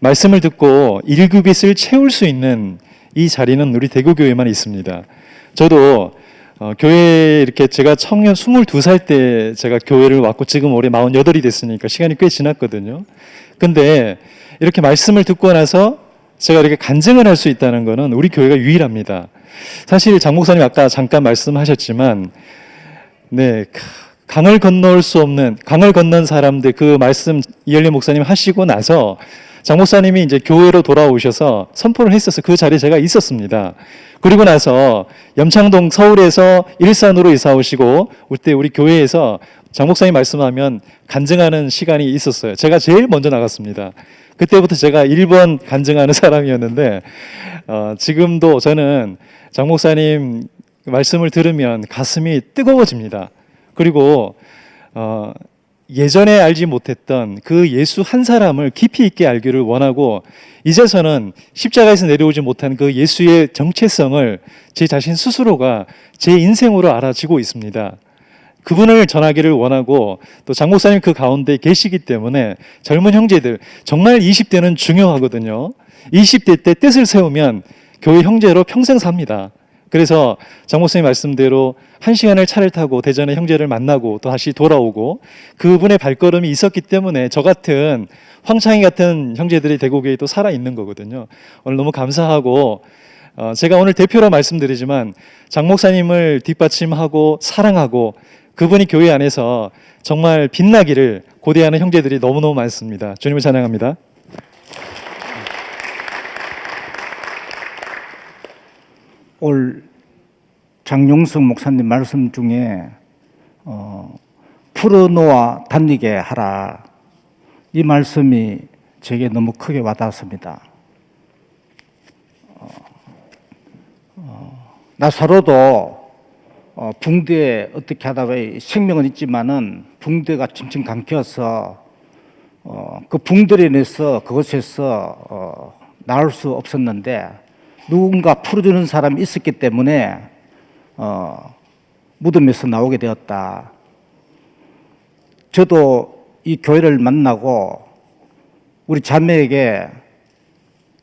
말씀을 듣고 일급잇을 채울 수 있는 이 자리는 우리 대구교회만 있습니다. 저도 교회에 이렇게 제가 청년 22살 때 제가 교회를 왔고, 지금 올해 48이 됐으니까 시간이 꽤 지났거든요. 근데 이렇게 말씀을 듣고 나서 제가 이렇게 간증을 할 수 있다는 것은 우리 교회가 유일합니다. 사실 장 목사님 아까 잠깐 말씀하셨지만, 네, 강을 건널 수 없는, 강을 건넌 사람들, 그 말씀 이열린 목사님 하시고 나서 장 목사님이 이제 교회로 돌아오셔서 선포를 했었어요. 그 자리에 제가 있었습니다. 그리고 나서 염창동 서울에서 일산으로 이사 오시고, 그때 우리 교회에서 장 목사님 말씀하면 간증하는 시간이 있었어요. 제가 제일 먼저 나갔습니다. 그때부터 제가 1번 간증하는 사람이었는데, 지금도 저는 장 목사님 말씀을 들으면 가슴이 뜨거워집니다. 그리고 예전에 알지 못했던 그 예수 한 사람을 깊이 있게 알기를 원하고, 이제서는 십자가에서 내려오지 못한 그 예수의 정체성을 제 자신 스스로가 제 인생으로 알아지고 있습니다. 그분을 전하기를 원하고, 또 장 목사님 그 가운데 계시기 때문에 젊은 형제들, 정말 20대는 중요하거든요. 20대 때 뜻을 세우면 교회 형제로 평생 삽니다. 그래서 장 목사님 말씀대로 1시간을 차를 타고 대전의 형제를 만나고 또 다시 돌아오고, 그분의 발걸음이 있었기 때문에 저 같은 황창희 같은 형제들이 대구교회에 또 살아있는 거거든요. 오늘 너무 감사하고, 제가 오늘 대표로 말씀드리지만 장 목사님을 뒷받침하고 사랑하고 그분이 교회 안에서 정말 빛나기를 고대하는 형제들이 너무너무 많습니다. 주님을 찬양합니다. 올 장용석 목사님 말씀 중에 풀어놓아 다니게 하라, 이 말씀이 제게 너무 크게 와닿았습니다. 나사로도 붕대에 어떻게 하다가 생명은 있지만은 붕대가 칭칭 감겨서 그 붕대로 인해서 그것에서 나올 수 없었는데 누군가 풀어주는 사람이 있었기 때문에 무덤에서 나오게 되었다. 저도 이 교회를 만나고 우리 자매에게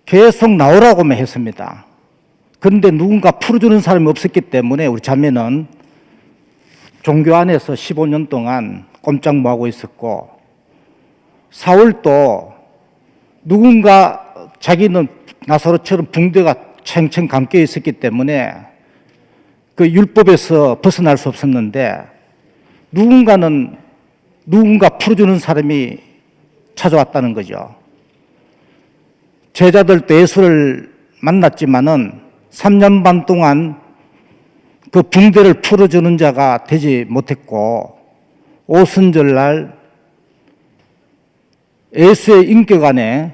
계속 나오라고만 했습니다. 그런데 누군가 풀어주는 사람이 없었기 때문에 우리 자매는 종교 안에서 15년 동안 꼼짝 못하고 있었고, 사울도 누군가 자기는 나사로처럼 붕대가 챙챙 감겨 있었기 때문에 그 율법에서 벗어날 수 없었는데, 누군가 풀어주는 사람이 찾아왔다는 거죠. 제자들도 예수를 만났지만은 3년 반 동안 그 붕대를 풀어주는 자가 되지 못했고, 오순절날 예수의 인격 안에,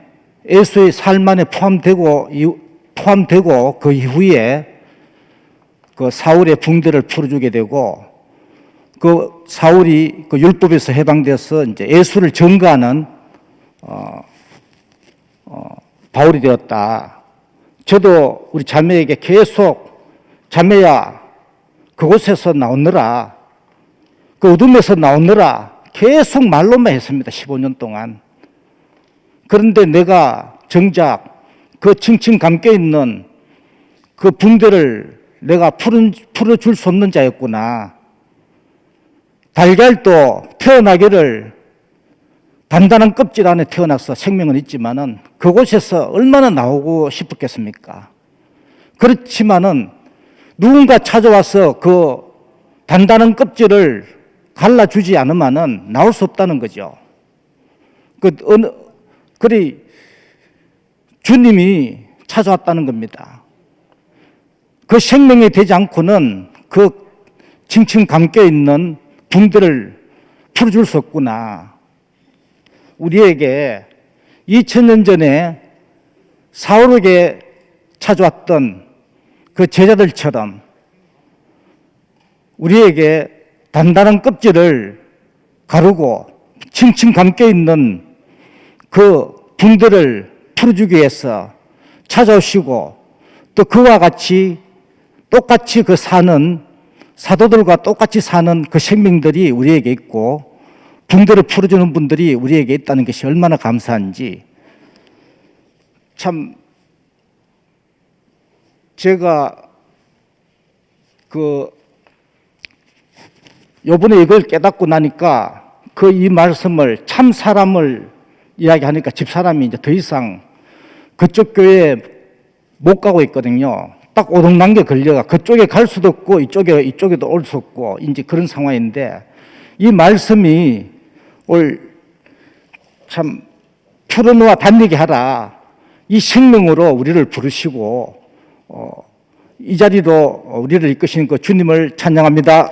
예수의 삶 안에 포함되고 그 이후에 그 사울의 붕대를 풀어주게 되고, 그 사울이 그 율법에서 해방돼서 이제 예수를 전가하는 바울이 되었다. 저도 우리 자매에게 계속 자매야 그곳에서 나오느라, 그 어둠에서 나오느라 계속 말로만 했습니다. 15년 동안. 그런데 내가 정작 그 칭칭 감겨 있는 그 붕대를 내가 풀어줄 수 없는 자였구나. 달걀도 태어나기를 단단한 껍질 안에 태어나서 생명은 있지만은 그곳에서 얼마나 나오고 싶었겠습니까? 그렇지만은 누군가 찾아와서 그 단단한 껍질을 갈라주지 않으면은 나올 수 없다는 거죠. 그리 주님이 찾아왔다는 겁니다. 그 생명이 되지 않고는 그 칭칭 감겨 있는 붕대를 풀어줄 수 없구나. 우리에게 2000년 전에 사울에게 찾아왔던 그 제자들처럼 우리에게 단단한 껍질을 가르고 칭칭 감겨 있는 그 붕대를 풀어주기 위해서 찾아오시고, 또 그와 같이 똑같이 그 사는 사도들과 똑같이 사는 그 생명들이 우리에게 있고, 붕대를 풀어주는 분들이 우리에게 있다는 것이 얼마나 감사한지. 참 제가 요번에 이걸 깨닫고 나니까 이 말씀을 참 사람을 이야기하니까 집사람이 이제 더 이상 그쪽 교회에 못 가고 있거든요. 딱 오동난게 걸려가 그쪽에 갈 수도 없고 이쪽에도 올 수 없고 이제 그런 상황인데, 이 말씀이 참 풀어놓아 다니게 하라, 이 생명으로 우리를 부르시고 이 자리로 우리를 이끄시는 그 주님을 찬양합니다.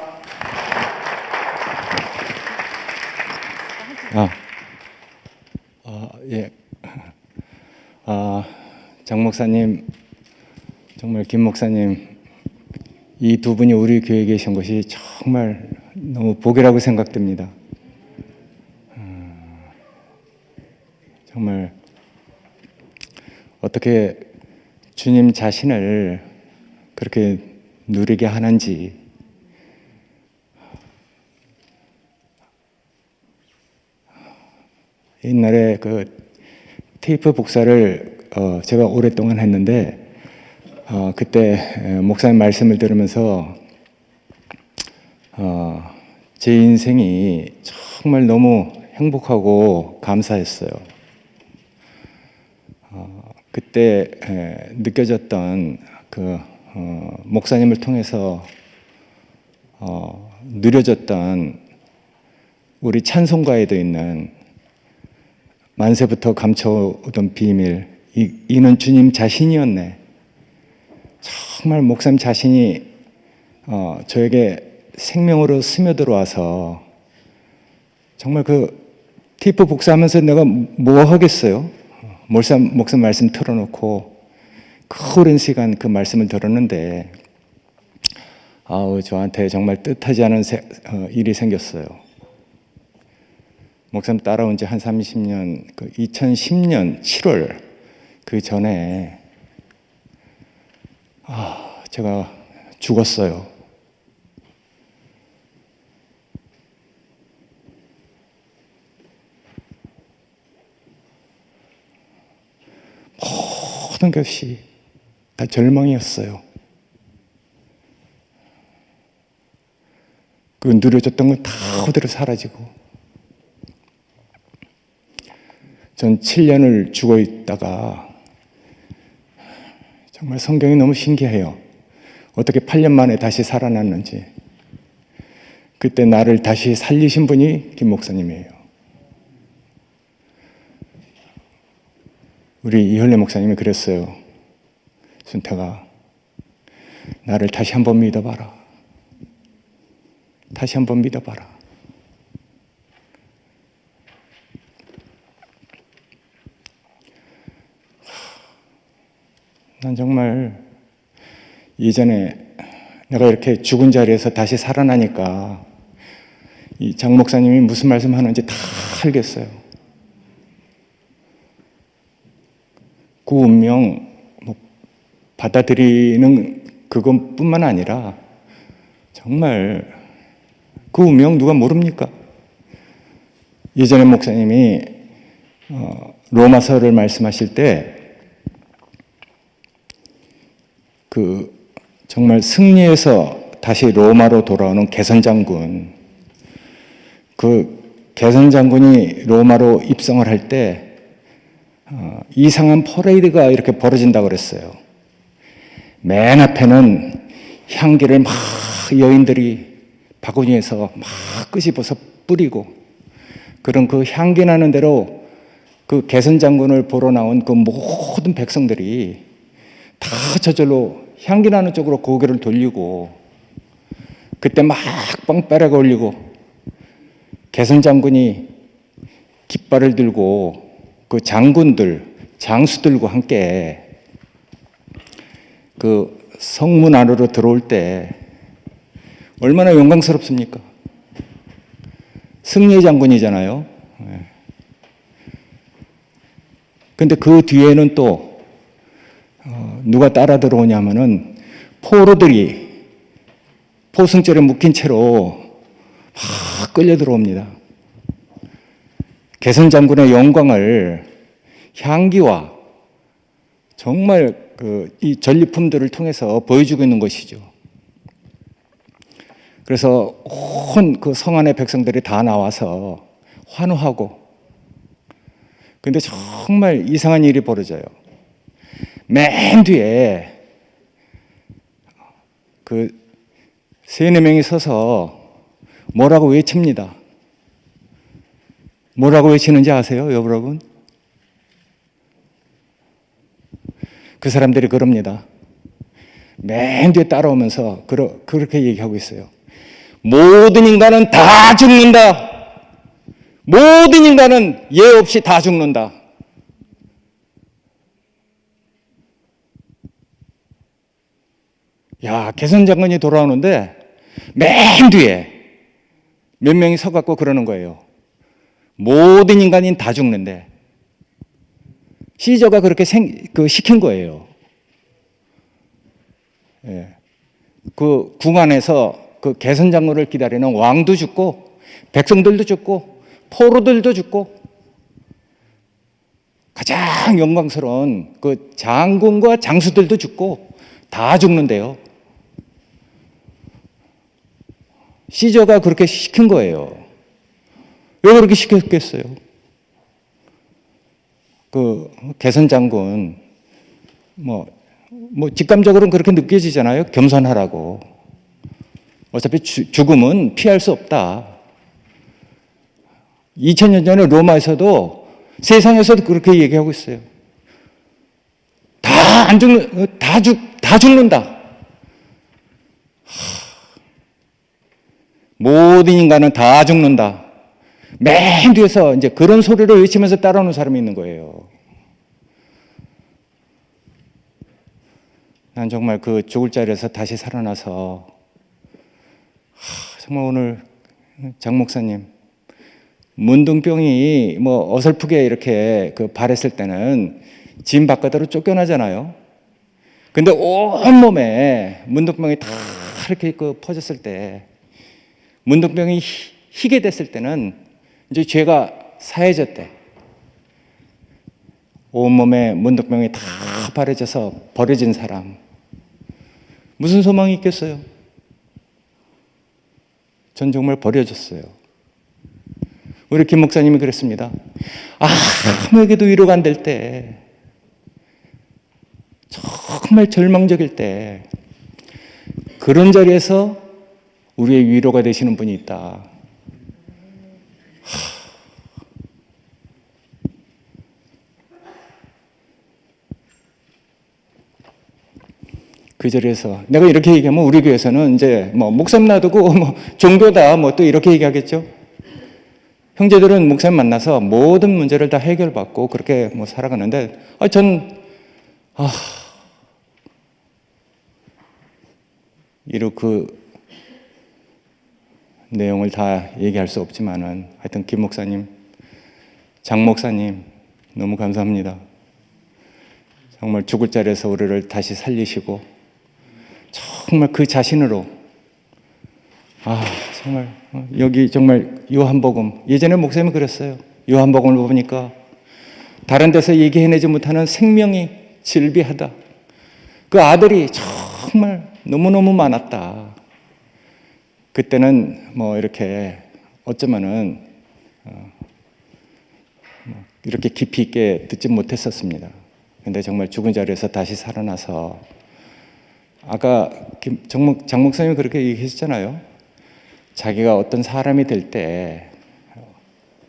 예. 장 목사님, 정말 김 목사님, 이 두 분이 우리 교회에 계신 것이 정말 너무 복이라고 생각됩니다. 정말 어떻게 주님 자신을 그렇게 누리게 하는지, 옛날에 그 테이프 복사를 제가 오랫동안 했는데, 그때 목사님 말씀을 들으면서 제 인생이 정말 너무 행복하고 감사했어요. 그때 느껴졌던 그 목사님을 통해서 누려졌던 우리 찬송가에도 있는 만세부터 감춰오던 비밀, 이는 주님 자신이었네. 정말 목사님 자신이 저에게 생명으로 스며들어와서 정말 그 티프 복사하면서 내가 뭐 하겠어요? 목사 말씀 틀어놓고 그 오랜 시간 그 말씀을 들었는데 저한테 정말 뜻하지 않은 일이 생겼어요. 목사님 따라온 지 한 30년, 그 2010년 7월 그 전에 제가 죽었어요. 모든 것이 다 절망이었어요. 그 누려졌던 건 다 그대로 사라지고 전 7년을 죽어 있다가 정말 성경이 너무 신기해요. 어떻게 8년 만에 다시 살아났는지. 그때 나를 다시 살리신 분이 김 목사님이에요. 우리 이현래 목사님이 그랬어요. 순태가 나를 다시 한번 믿어봐라. 다시 한번 믿어봐라. 난 정말 예전에 내가 이렇게 죽은 자리에서 다시 살아나니까 이 장 목사님이 무슨 말씀하는지 다 알겠어요. 그 운명 받아들이는 그것뿐만 아니라 정말 그 운명 누가 모릅니까? 예전에 목사님이 로마서를 말씀하실 때 정말 승리해서 다시 로마로 돌아오는 개선 장군, 그 개선 장군이 로마로 입성을 할 때 이상한 퍼레이드가 이렇게 벌어진다고 그랬어요. 맨 앞에는 향기를 막 여인들이 바구니에서 막 끄집어서 뿌리고, 그런 그 향기 나는 대로 그 개선 장군을 보러 나온 그 모든 백성들이 다 저절로 향기 나는 쪽으로 고개를 돌리고, 그때 막 빵빠레가 올리고 개선 장군이 깃발을 들고 그 장군들, 장수들과 함께 그 성문 안으로 들어올 때 얼마나 영광스럽습니까? 승리의 장군이잖아요. 근데 그 뒤에는 또 누가 따라 들어오냐면은 포로들이 포승줄에 묶인 채로 막 끌려 들어옵니다. 개선 장군의 영광을 향기와 정말 이 전리품들을 통해서 보여주고 있는 것이죠. 그래서 온 그 성 안의 백성들이 다 나와서 환호하고, 근데 정말 이상한 일이 벌어져요. 맨 뒤에 그 3-4명이 서서 뭐라고 외칩니다. 뭐라고 외치는지 아세요, 여러분? 그 사람들이 그럽니다. 맨 뒤에 따라오면서 그렇게 얘기하고 있어요. 모든 인간은 다 죽는다. 모든 인간은 예 없이 다 죽는다. 야, 개선 장군이 돌아오는데 맨 뒤에 몇 명이 서갖고 그러는 거예요. 모든 인간이 다 죽는데. 시저가 그렇게 시킨 거예요. 예. 그 궁 안에서 그 개선 장군을 기다리는 왕도 죽고, 백성들도 죽고, 포로들도 죽고, 가장 영광스러운 그 장군과 장수들도 죽고 다 죽는데요. 시저가 그렇게 시킨 거예요. 왜 그렇게 시켰겠어요? 그 개선 장군 뭐 직감적으로는 그렇게 느껴지잖아요. 겸손하라고. 어차피 죽음은 피할 수 없다. 2000년 전에 로마에서도 세상에서도 그렇게 얘기하고 있어요. 다 죽는다. 모든 인간은 다 죽는다. 맨 뒤에서 이제 그런 소리를 외치면서 따라오는 사람이 있는 거예요. 난 정말 그 죽을 자리에서 다시 살아나서 정말 오늘 장 목사님 문둥병이 뭐 어설프게 이렇게 그 발했을 때는 짐 바깥으로 쫓겨나잖아요. 근데 온몸에 문둥병이 다 이렇게 그 퍼졌을 때, 문둥병이 희게 됐을 때는 이제 죄가 사해졌대. 온몸에 문둥병이 다 바래져서 버려진 사람. 무슨 소망이 있겠어요? 전 정말 버려졌어요. 우리 김 목사님이 그랬습니다. 아무에게도 위로가 안 될 때, 정말 절망적일 때, 그런 자리에서 우리의 위로가 되시는 분이 있다. 그 자리에서 내가 이렇게 얘기하면 우리 교회에서는 이제 뭐 목사님 놔두고 뭐 종교다 뭐 또 이렇게 얘기하겠죠. 형제들은 목사님 만나서 모든 문제를 다 해결받고 그렇게 뭐 살아가는데 이루 그 내용을 다 얘기할 수 없지만은 하여튼 김 목사님, 장 목사님 너무 감사합니다. 정말 죽을 자리에서 우리를 다시 살리시고 정말 그 자신으로 정말 여기 정말 요한복음, 예전에 목사님이 그랬어요. 요한복음을 보니까 다른 데서 얘기해내지 못하는 생명이 질비하다. 그 아들이 정말 너무너무 많았다. 그때는 뭐 이렇게 어쩌면은 이렇게 깊이 있게 듣지 못했었습니다. 근데 정말 죽은 자리에서 다시 살아나서 아까 장 목사님이 그렇게 얘기하셨잖아요. 자기가 어떤 사람이 될 때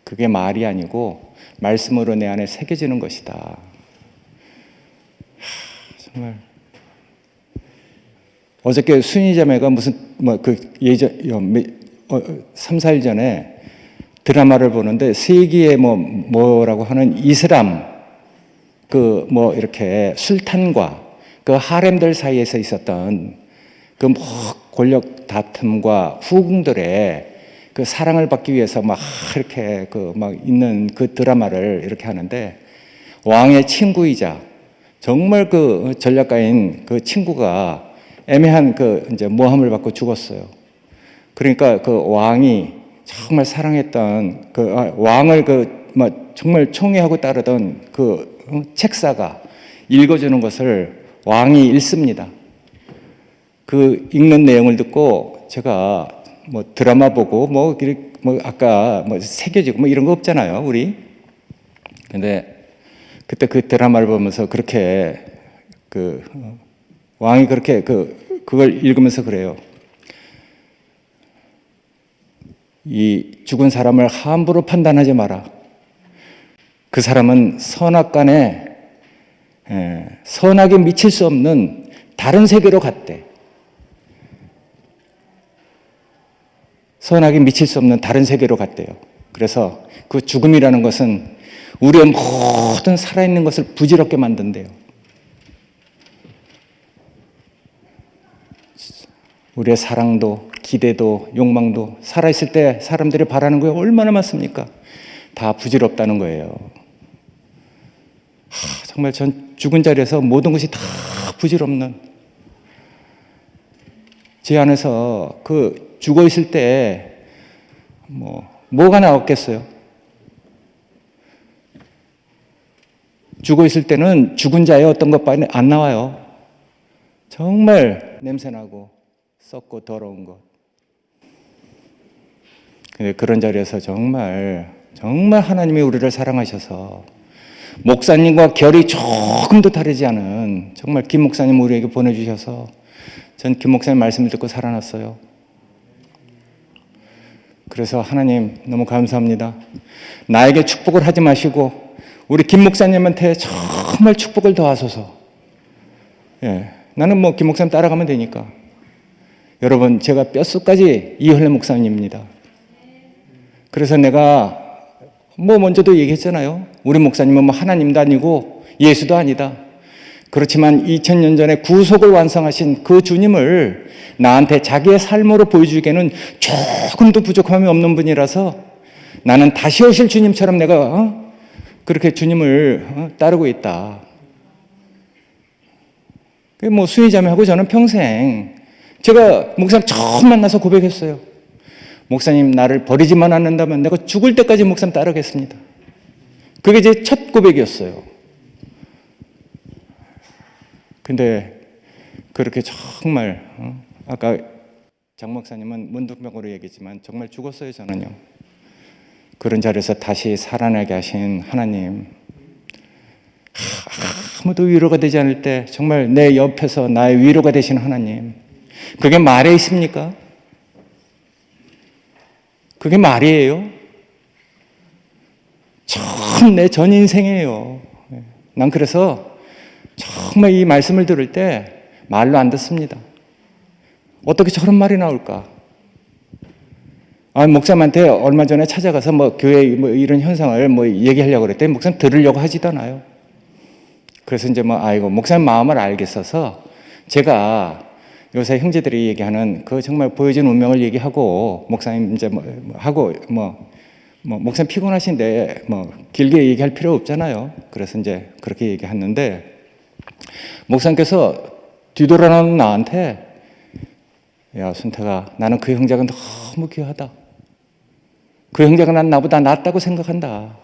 그게 말이 아니고 말씀으로 내 안에 새겨지는 것이다. 정말 어저께 순이자매가 무슨 예전 3, 4일 전에 드라마를 보는데 세기의 뭐라고 하는 이슬람 이렇게 술탄과 그 하렘들 사이에서 있었던 그 권력 다툼과 후궁들의 그 사랑을 받기 위해서 이렇게 있는 그 드라마를 이렇게 하는데, 왕의 친구이자 정말 그 전략가인 그 친구가 애매한 이제 모함을 받고 죽었어요. 그러니까 그 왕이 정말 사랑했던 왕을 정말 총애하고 따르던 그 책사가 읽어주는 것을 왕이 읽습니다. 그 읽는 내용을 듣고 제가 드라마 보고 아까 새겨지고 이런 거 없잖아요, 우리. 근데 그때 그 드라마를 보면서 그렇게 왕이 그렇게 그걸 읽으면서 그래요. 이 죽은 사람을 함부로 판단하지 마라. 그 사람은 선악간에 선악에 미칠 수 없는 다른 세계로 갔대. 선악에 미칠 수 없는 다른 세계로 갔대요. 그래서 그 죽음이라는 것은 우리의 모든 살아있는 것을 부질없게 만든대요. 우리의 사랑도 기대도 욕망도 살아있을 때 사람들이 바라는 게 얼마나 많습니까? 다 부질없다는 거예요. 정말 전 죽은 자리에서 모든 것이 다 부질없는, 제 안에서 죽어 있을 때 뭐가 나왔겠어요? 죽어 있을 때는 죽은 자의 어떤 것밖에 안 나와요. 정말 냄새나고 썩고 더러운 것. 근데 그런 자리에서 정말 하나님이 우리를 사랑하셔서 목사님과 결이 조금도 다르지 않은 정말 김 목사님 우리에게 보내주셔서 전 김 목사님 말씀을 듣고 살아났어요. 그래서 하나님 너무 감사합니다. 나에게 축복을 하지 마시고 우리 김 목사님한테 정말 축복을 더하소서. 예, 나는 뭐 김 목사님 따라가면 되니까. 여러분, 제가 뼛속까지 이혈래 목사님입니다. 그래서 내가 뭐 먼저도 얘기했잖아요. 우리 목사님은 뭐 하나님도 아니고 예수도 아니다. 그렇지만 2000년 전에 구속을 완성하신 그 주님을 나한테 자기의 삶으로 보여주기에는 조금도 부족함이 없는 분이라서 나는 다시 오실 주님처럼 내가 그렇게 주님을 따르고 있다. 뭐 수의자매하고 저는 평생 제가 목사님 처음 만나서 고백했어요. 목사님 나를 버리지만 않는다면 내가 죽을 때까지 목사님 따르겠습니다. 그게 제 첫 고백이었어요. 근데 그렇게 정말 아까 장 목사님은 문득병으로 얘기했지만 정말 죽었어요. 저는요. 그런 자리에서 다시 살아나게 하신 하나님, 아무도 위로가 되지 않을 때 정말 내 옆에서 나의 위로가 되신 하나님, 그게 말에 있습니까? 그게 말이에요? 참 내 전 인생이에요. 난 그래서 정말 이 말씀을 들을 때 말로 안 듣습니다. 어떻게 저런 말이 나올까? 목사님한테 얼마 전에 찾아가서 뭐 교회 뭐 이런 현상을 뭐 얘기하려고 그랬더니 목사님 들으려고 하지도 않아요. 그래서 이제 뭐 아이고 목사님 마음을 알겠어서 제가 요새 형제들이 얘기하는 그 정말 보여진 운명을 얘기하고 목사님 이제 목사님 피곤하신데 뭐 길게 얘기할 필요 없잖아요. 그래서 이제 그렇게 얘기했는데 목사님께서 뒤돌아놓은 나한테 야 순태가 나는 그 형제가 너무 귀하다. 그 형제가 난 나보다 낫다고 생각한다.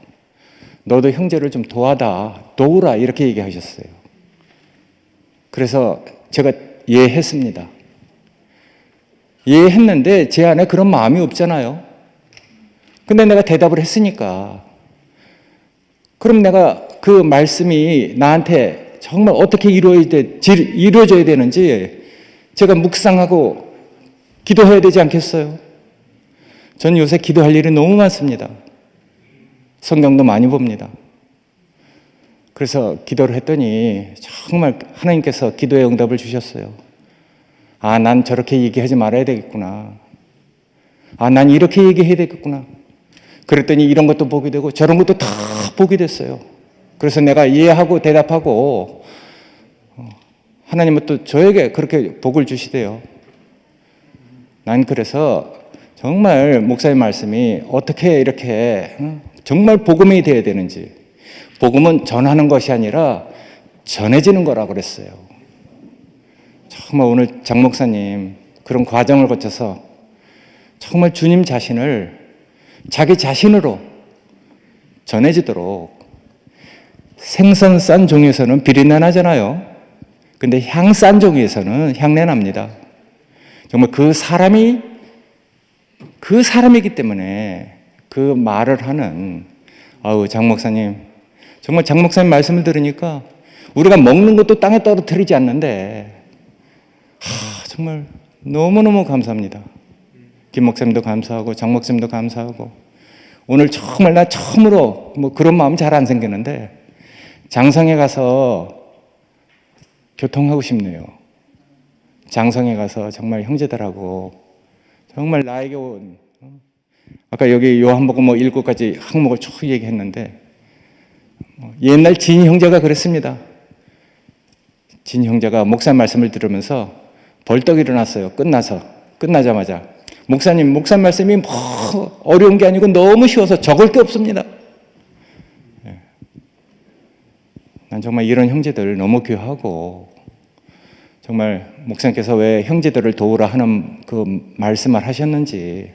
너도 형제를 좀 도우라 이렇게 얘기하셨어요. 그래서 제가 이해했습니다. 이해했는데 제 안에 그런 마음이 없잖아요. 근데 내가 대답을 했으니까 그럼 내가 그 말씀이 나한테 정말 어떻게 이루어져야 되는지 제가 묵상하고 기도해야 되지 않겠어요? 전 요새 기도할 일이 너무 많습니다. 성경도 많이 봅니다. 그래서 기도를 했더니 정말 하나님께서 기도의 응답을 주셨어요. 난 저렇게 얘기하지 말아야 되겠구나. 난 이렇게 얘기해야 되겠구나. 그랬더니 이런 것도 보게 되고 저런 것도 다 보게 됐어요. 그래서 내가 이해하고 대답하고 하나님은 또 저에게 그렇게 복을 주시대요. 난 그래서 정말 목사의 말씀이 어떻게 이렇게 정말 복음이 돼야 되는지, 복음은 전하는 것이 아니라 전해지는 거라고 그랬어요. 정말 오늘 장 목사님 그런 과정을 거쳐서 정말 주님 자신을 자기 자신으로 전해지도록, 생선 싼 종에서는 비린내 나잖아요. 근데 향 싼 종에서는 향내 납니다. 정말 그 사람이기 때문에 그 말을 하는 장 목사님, 정말 장 목사님 말씀을 들으니까 우리가 먹는 것도 땅에 떨어뜨리지 않는데 정말 너무너무 감사합니다. 김 목사님도 감사하고 장 목사님도 감사하고 오늘 정말 나 처음으로 뭐 그런 마음 잘 안 생기는데 장성에 가서 교통하고 싶네요. 장성에 가서 정말 형제들하고 정말 나에게 온 아까 여기 요한복음 1구까지 항목을 쭉 얘기했는데 옛날 진 형제가 그랬습니다. 진 형제가 목사님 말씀을 들으면서 벌떡 일어났어요. 끝나자마자 목사님 말씀이 뭐 어려운 게 아니고 너무 쉬워서 적을 게 없습니다. 난 정말 이런 형제들 너무 귀하고 정말 목사님께서 왜 형제들을 도우라 하는 그 말씀을 하셨는지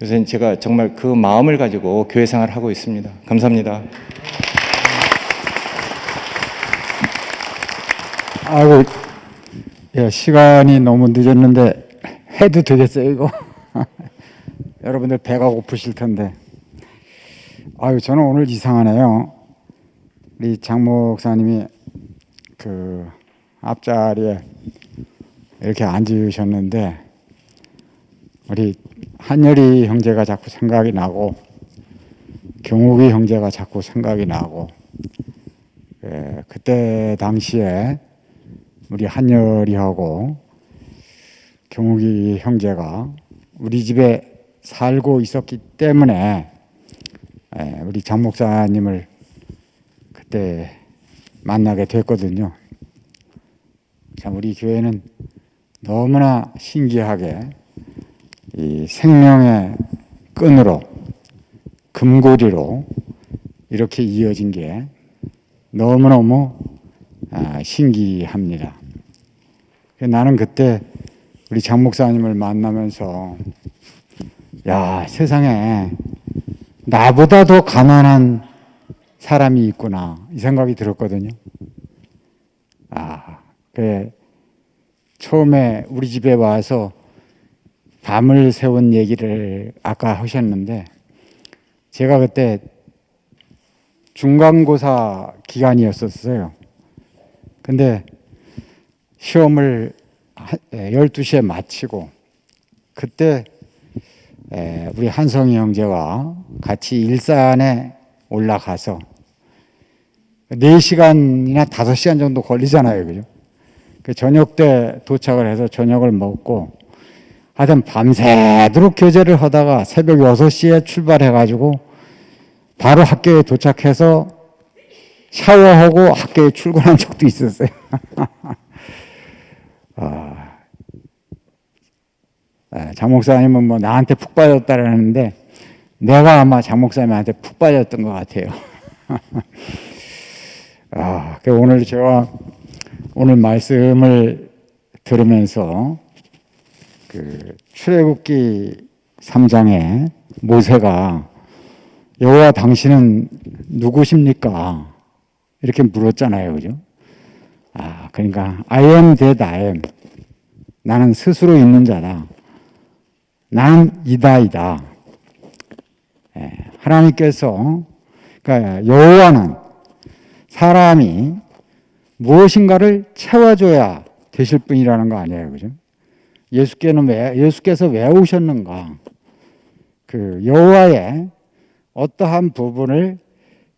요새 제가 정말 그 마음을 가지고 교회 생활을 하고 있습니다. 감사합니다. 아이고, 시간이 너무 늦었는데 해도 되겠어요, 이거? 여러분들 배가 고프실 텐데. 저는 오늘 이상하네요. 우리 장 목사님이 그 앞자리에 이렇게 앉으셨는데 우리 한열이 형제가 자꾸 생각이 나고 경욱이 형제가 자꾸 생각이 나고 그때 당시에 우리 한열이하고 경욱이 형제가 우리 집에 살고 있었기 때문에 우리 장 목사님을 그때 만나게 됐거든요. 참 우리 교회는 너무나 신기하게 이 생명의 끈으로 금고리로 이렇게 이어진 게 너무너무 신기합니다. 나는 그때 우리 장 목사님을 만나면서 야, 세상에 나보다 더 가난한 사람이 있구나 이 생각이 들었거든요. 그래 처음에 우리 집에 와서 밤을 새운 얘기를 아까 하셨는데 제가 그때 중간고사 기간이었었어요. 근데 시험을 12시에 마치고 그때 우리 한성희 형제와 같이 일산에 올라가서 4시간이나 5시간 정도 걸리잖아요. 그죠? 그 저녁 때 도착을 해서 저녁을 먹고 하여튼 밤새도록 교제를 하다가 새벽 6시에 출발해가지고 바로 학교에 도착해서 샤워하고 학교에 출근한 적도 있었어요. 장 목사님은 뭐 나한테 푹 빠졌다라는데 내가 아마 장 목사님한테 푹 빠졌던 것 같아요. 오늘 제가 오늘 말씀을 들으면서 그 출애굽기 3장에 모세가 여호와 당신은 누구십니까? 이렇게 물었잖아요. 그죠? 그러니까 I am that I am. 나는 스스로 있는 자다. 나는 이다이다. 하나님께서 그러니까 여호와는 사람이 무엇인가를 채워줘야 되실 분이라는 거 아니에요. 그죠? 예수께서 왜 오셨는가? 그 여호와의 어떠한 부분을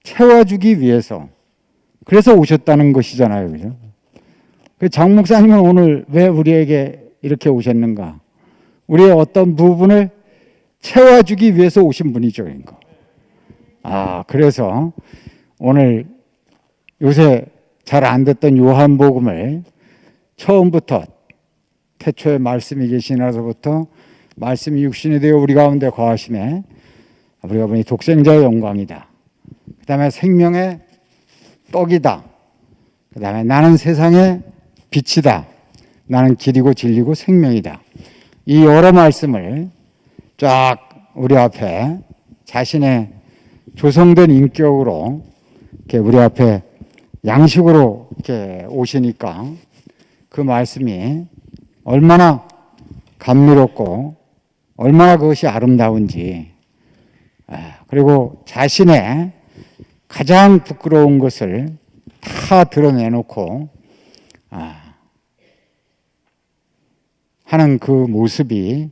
채워주기 위해서 그래서 오셨다는 것이잖아요. 그죠? 그 장 목사님은 오늘 왜 우리에게 이렇게 오셨는가? 우리의 어떤 부분을 채워주기 위해서 오신 분이죠. 그러니까. 그래서 오늘 요새 잘 안 됐던 요한복음을 처음부터 태초에 말씀이 계시나서부터 말씀이 육신이 되어 우리 가운데 거하심에 우리가 보니 독생자의 영광이다. 그 다음에 생명의 떡이다. 그 다음에 나는 세상의 빛이다. 나는 길이고 진리고 생명이다. 이 여러 말씀을 쫙 우리 앞에 자신의 조성된 인격으로 이렇게 우리 앞에 양식으로 이렇게 오시니까 그 말씀이 얼마나 감미롭고 얼마나 그것이 아름다운지 그리고 자신의 가장 부끄러운 것을 다 드러내놓고 하는 그 모습이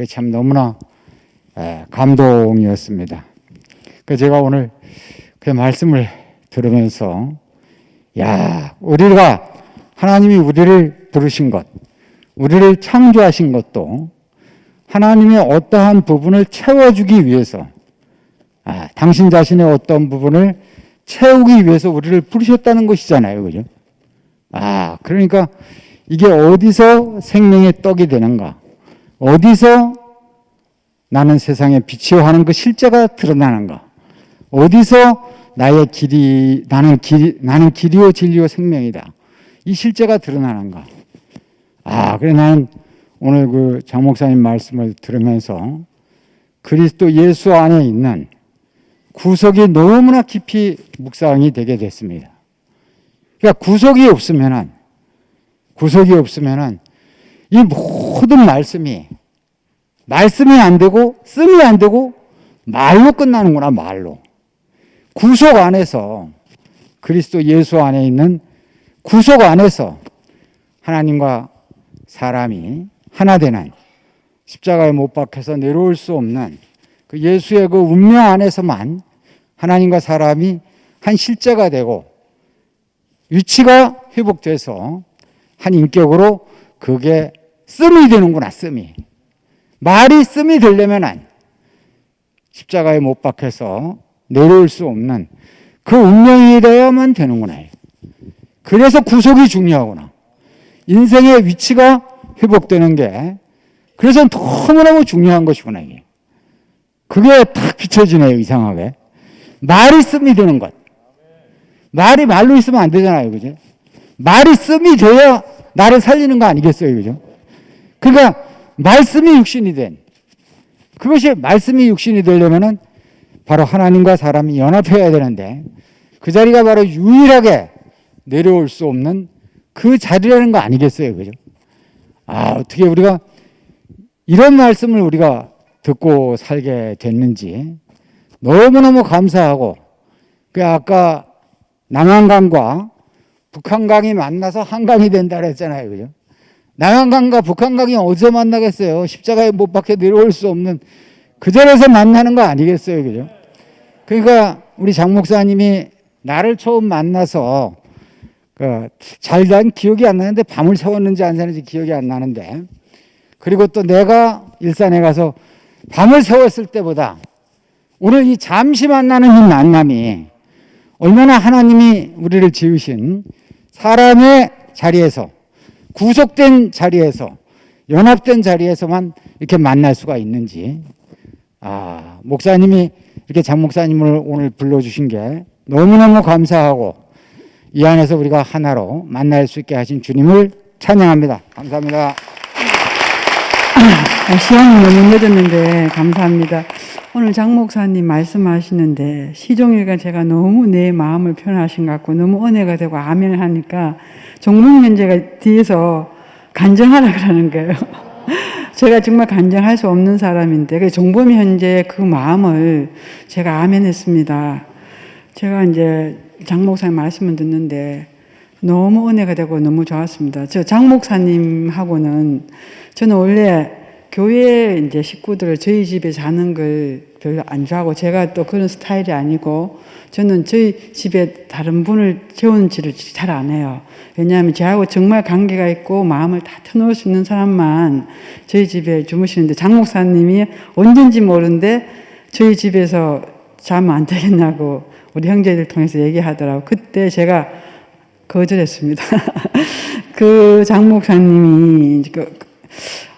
참 너무나 감동이었습니다. 제가 오늘 그 말씀을 들으면서 우리가 하나님이 우리를 부르신 것, 우리를 창조하신 것도 하나님의 어떠한 부분을 채워주기 위해서 당신 자신의 어떤 부분을 채우기 위해서 우리를 부르셨다는 것이잖아요. 그죠? 그러니까 이게 어디서 생명의 떡이 되는가? 어디서 나는 세상의 빛이요 하는 그 실제가 드러나는가? 어디서 나의 길이, 나는 길이요 진리요 생명이다. 이 실제가 드러나는가? 그래 나는 오늘 그 장 목사님 말씀을 들으면서 그리스도 예수 안에 있는 구속이 너무나 깊이 묵상이 되게 됐습니다. 그러니까 구속이 없으면은 이 모든 말씀이 안 되고 씀이 안 되고 말로 끝나는구나. 말로. 구속 안에서 그리스도 예수 안에 있는 구속 안에서 하나님과 사람이 하나 되는 십자가에 못 박혀서 내려올 수 없는 그 예수의 그 운명 안에서만 하나님과 사람이 한 실제가 되고 위치가 회복돼서 한 인격으로 그게 씀이 되는구나. 씀이. 말이 씀이 되려면 십자가에 못 박혀서 내려올 수 없는 그 운명이 되어야만 되는구나. 그래서 구속이 중요하구나. 인생의 위치가 회복되는 게 그래서 너무너무 중요한 것이구나. 이게. 그게 딱 비춰지네요. 이상하게. 말이 씀이 되는 것. 말이 말로 있으면 안 되잖아요. 그죠? 말이 씀이 돼야 나를 살리는 거 아니겠어요. 그죠? 그러니까 말씀이 육신이 된 그것이 말씀이 육신이 되려면은 바로 하나님과 사람이 연합해야 되는데 그 자리가 바로 유일하게 내려올 수 없는 그 자리라는 거 아니겠어요. 그죠? 어떻게 우리가 이런 말씀을 우리가 듣고 살게 됐는지 너무너무 감사하고 그 아까 남한강과 북한강이 만나서 한강이 된다 그랬잖아요. 그죠? 남한강과 북한강이 어디서 만나겠어요? 십자가에 못 박혀 내려올 수 없는 그 자리에서 만나는 거 아니겠어요. 그죠? 그러니까 우리 장 목사님이 나를 처음 만나서 잘난 기억이 안 나는데 밤을 새웠는지 안 새웠는지 기억이 안 나는데 그리고 또 내가 일산에 가서 밤을 새웠을 때보다 오늘 이 잠시 만나는 이 만남이 얼마나 하나님이 우리를 지으신 사람의 자리에서 구속된 자리에서 연합된 자리에서만 이렇게 만날 수가 있는지 목사님이 이렇게 장 목사님을 오늘 불러주신 게 너무너무 감사하고 이 안에서 우리가 하나로 만날 수 있게 하신 주님을 찬양합니다. 감사합니다. 시간이 너무 늦었는데 감사합니다. 오늘 장 목사님 말씀하시는데 시종일관 제가 너무 내 마음을 표현하신 것 같고 너무 은혜가 되고 아멘을 하니까 종목면제가 뒤에서 간증하라 그러는 거예요. 제가 정말 간증할 수 없는 사람인데 종범 현재 그 마음을 제가 아멘했습니다. 제가 이제 장 목사님 말씀을 듣는데 너무 은혜가 되고 너무 좋았습니다. 저 장 목사님하고는 저는 원래 교회 이제 식구들을 저희 집에 자는 걸 별로 안 좋아하고 제가 또 그런 스타일이 아니고 저는 저희 집에 다른 분을 재우는지를 잘 안 해요. 왜냐하면 저하고 정말 관계가 있고 마음을 다 터놓을 수 있는 사람만 저희 집에 주무시는데 장 목사님이 언젠지 모르는데 저희 집에서 자면 안 되겠냐고 우리 형제들 통해서 얘기하더라고. 그때 제가 거절했습니다. 그 장 목사님이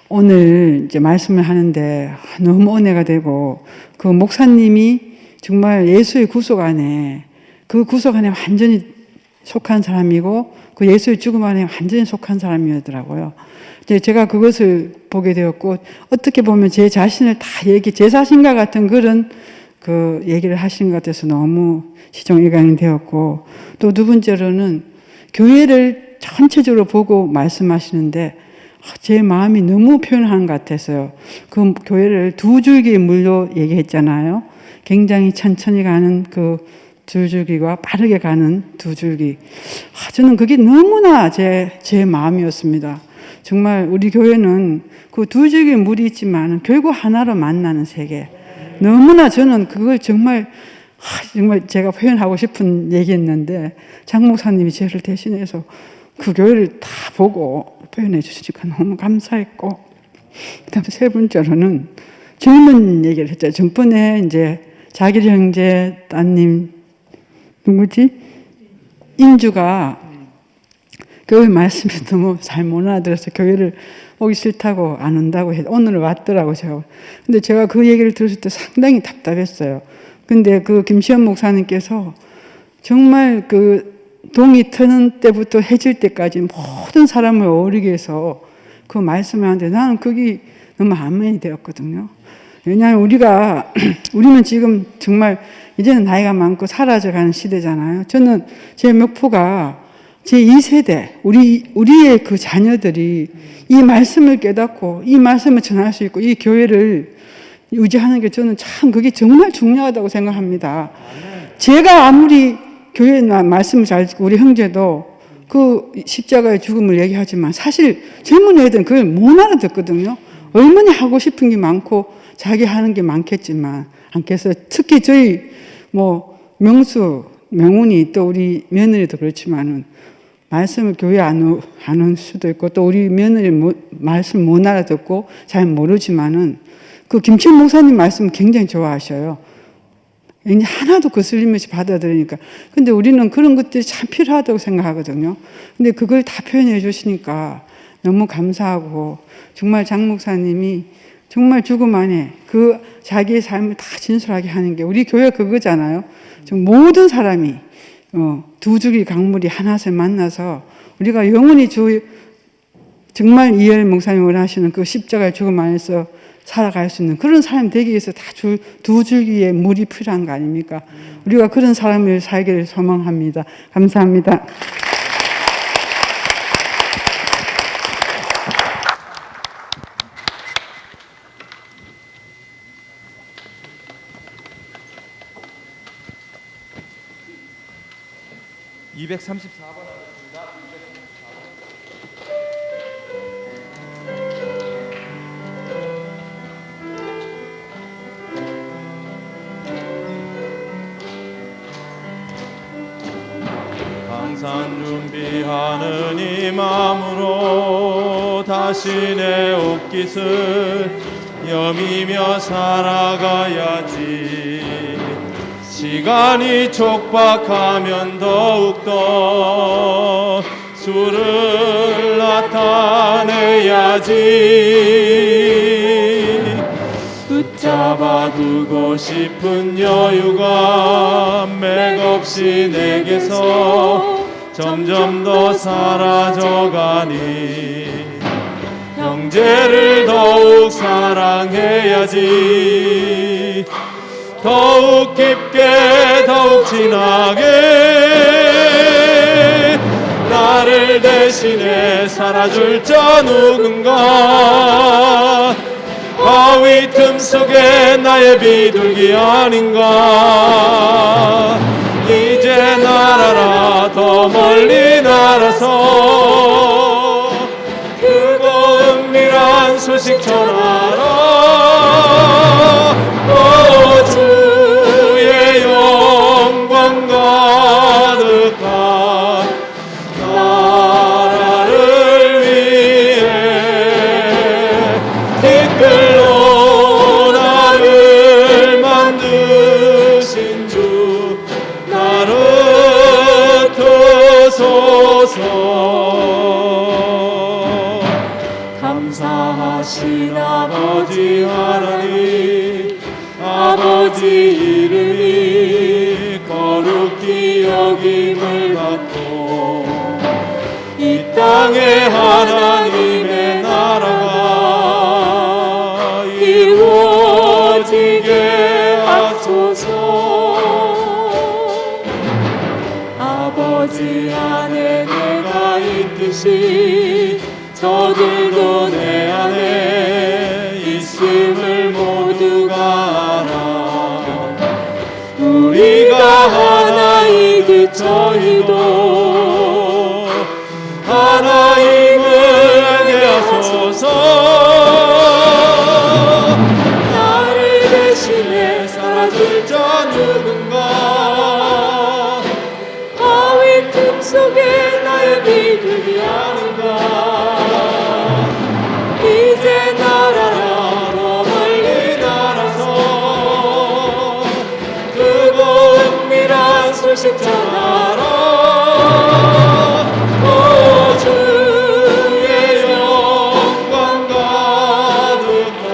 오늘 이제 말씀을 하는데 너무 은혜가 되고 그 목사님이 정말 예수의 구속 안에 그 구속 안에 완전히 속한 사람이고 그 예수의 죽음 안에 완전히 속한 사람이었더라고요. 이제 제가 그것을 보게 되었고 어떻게 보면 제 자신을 다 제 자신과 같은 그런 그 얘기를 하시는 것 같아서 너무 시종일관이 되었고 또 두 번째로는 교회를 전체적으로 보고 말씀하시는데 제 마음이 너무 표현한 것 같았어요. 그 교회를 두 줄기의 물로 얘기했잖아요. 굉장히 천천히 가는 그 두 줄기와 빠르게 가는 두 줄기. 저는 그게 너무나 제 마음이었습니다. 정말 우리 교회는 그 두 줄기의 물이 있지만 결국 하나로 만나는 세계. 너무나 저는 그걸 정말 제가 표현하고 싶은 얘기였는데 장 목사님이 저를 대신해서 그 교회를 다 보고 표현해 주시니까 너무 감사했고 그다음에 세 번째로는 젊은 얘기를 했죠. 전번에 이제 자기 형제 따님 누구지? 인주가 교회 말씀이 너무 잘 못 알아들어서 교회를 오기 싫다고 안 온다고 해서 오늘 왔더라고 제가. 근데 제가 그 얘기를 들었을 때 상당히 답답했어요. 근데 그 김시현 목사님께서 정말 그 동이 트는 때부터 해질 때까지 모든 사람을 어울리게 해서 그 말씀을 하는데 나는 그게 너무 아멘이 되었거든요. 왜냐하면 우리는 지금 정말 이제는 나이가 많고 사라져가는 시대잖아요. 저는 제 목표가 제 2세대, 우리의 그 자녀들이 이 말씀을 깨닫고 이 말씀을 전할 수 있고 이 교회를 유지하는 게 저는 참 그게 정말 중요하다고 생각합니다. 제가 아무리 교회 말씀을 잘 듣고 우리 형제도 그 십자가의 죽음을 얘기하지만 사실 젊은 애들은 그걸 못 알아듣거든요. 얼마나 하고 싶은 게 많고 자기 하는 게 많겠지만 않겠어요. 특히 저희 뭐 명운이 또 우리 며느리도 그렇지만은 말씀을 교회 안 올 수도 있고 또 우리 며느리 말씀 못 알아듣고 잘 모르지만은 그 김철 목사님 말씀 굉장히 좋아하셔요. 이제 하나도 거슬림없이 받아들이니까. 근데 우리는 그런 것들이 참 필요하다고 생각하거든요. 근데 그걸 다 표현해 주시니까 너무 감사하고 정말 장 목사님이 정말 죽음 안에 그 자기의 삶을 다 진솔하게 하는 게 우리 교회 그거잖아요. 모든 사람이 두 줄기 강물이 하나씩 만나서 우리가 영원히 정말 이엘 목사님을 하시는 그 십자가의 죽음 안에서 살아갈 수 있는 그런 사람 되기 위해서 다 두 줄기의 물이 필요한 거 아닙니까? 우리가 그런 사람을 살기를 소망합니다. 감사합니다. 항상 준비하는 이 마음으로 다시 내 옷깃을 여미며 살아가야지. 시간이 촉박하면 더욱더 주를 나타내야지. 붙잡아 두고 싶은 여유가 맥없이 내게서 점점 더 사라져가니 형제를 더욱 사랑해야지. 더욱 깊게 더욱 진하게 나를 대신해 살아줄 자 누군가. 바위 틈 속에 나의 비둘기 아닌가. 이제 날아라 더 멀리 날아서 크고 은밀한 소식 전하라. 주의 영광 가득한 나라를 위해 댓글로 나를 만드신 주 나를 두소서. 감사하신 아버지 하나님, 아버지 이름이 거룩히 여김을 받고 이 땅에 하나님의 나라가 이루어지게 하소서. 아버지 안에 내가 있듯이 저들도 내 안에 있음을 모두가 알아. 우리가 하나이듯 저희도 하나임을 알게 하소서. 나를 대신해 살아줄 자 누군가. 바위 틈 속에 나의 비둘기 아닌가. 이제 날아라 더 멀리 날아서 크고 은밀한 소식 전하라. 오 주의 영광 가득한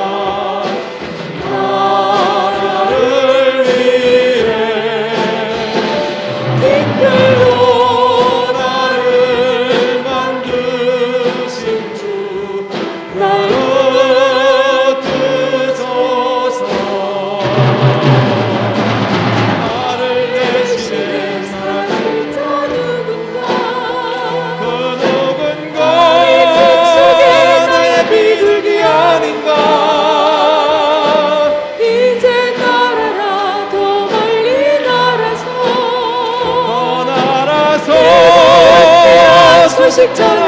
나라를 위해 댓글로 나를 만드신 주 나를 두소서. 나를 대신해 살아줄 자 누군가. 그 누군가 나의 비둘기 아닌가. 이제 날아라 더 멀리 날아서 더 날아서 소식 전하라.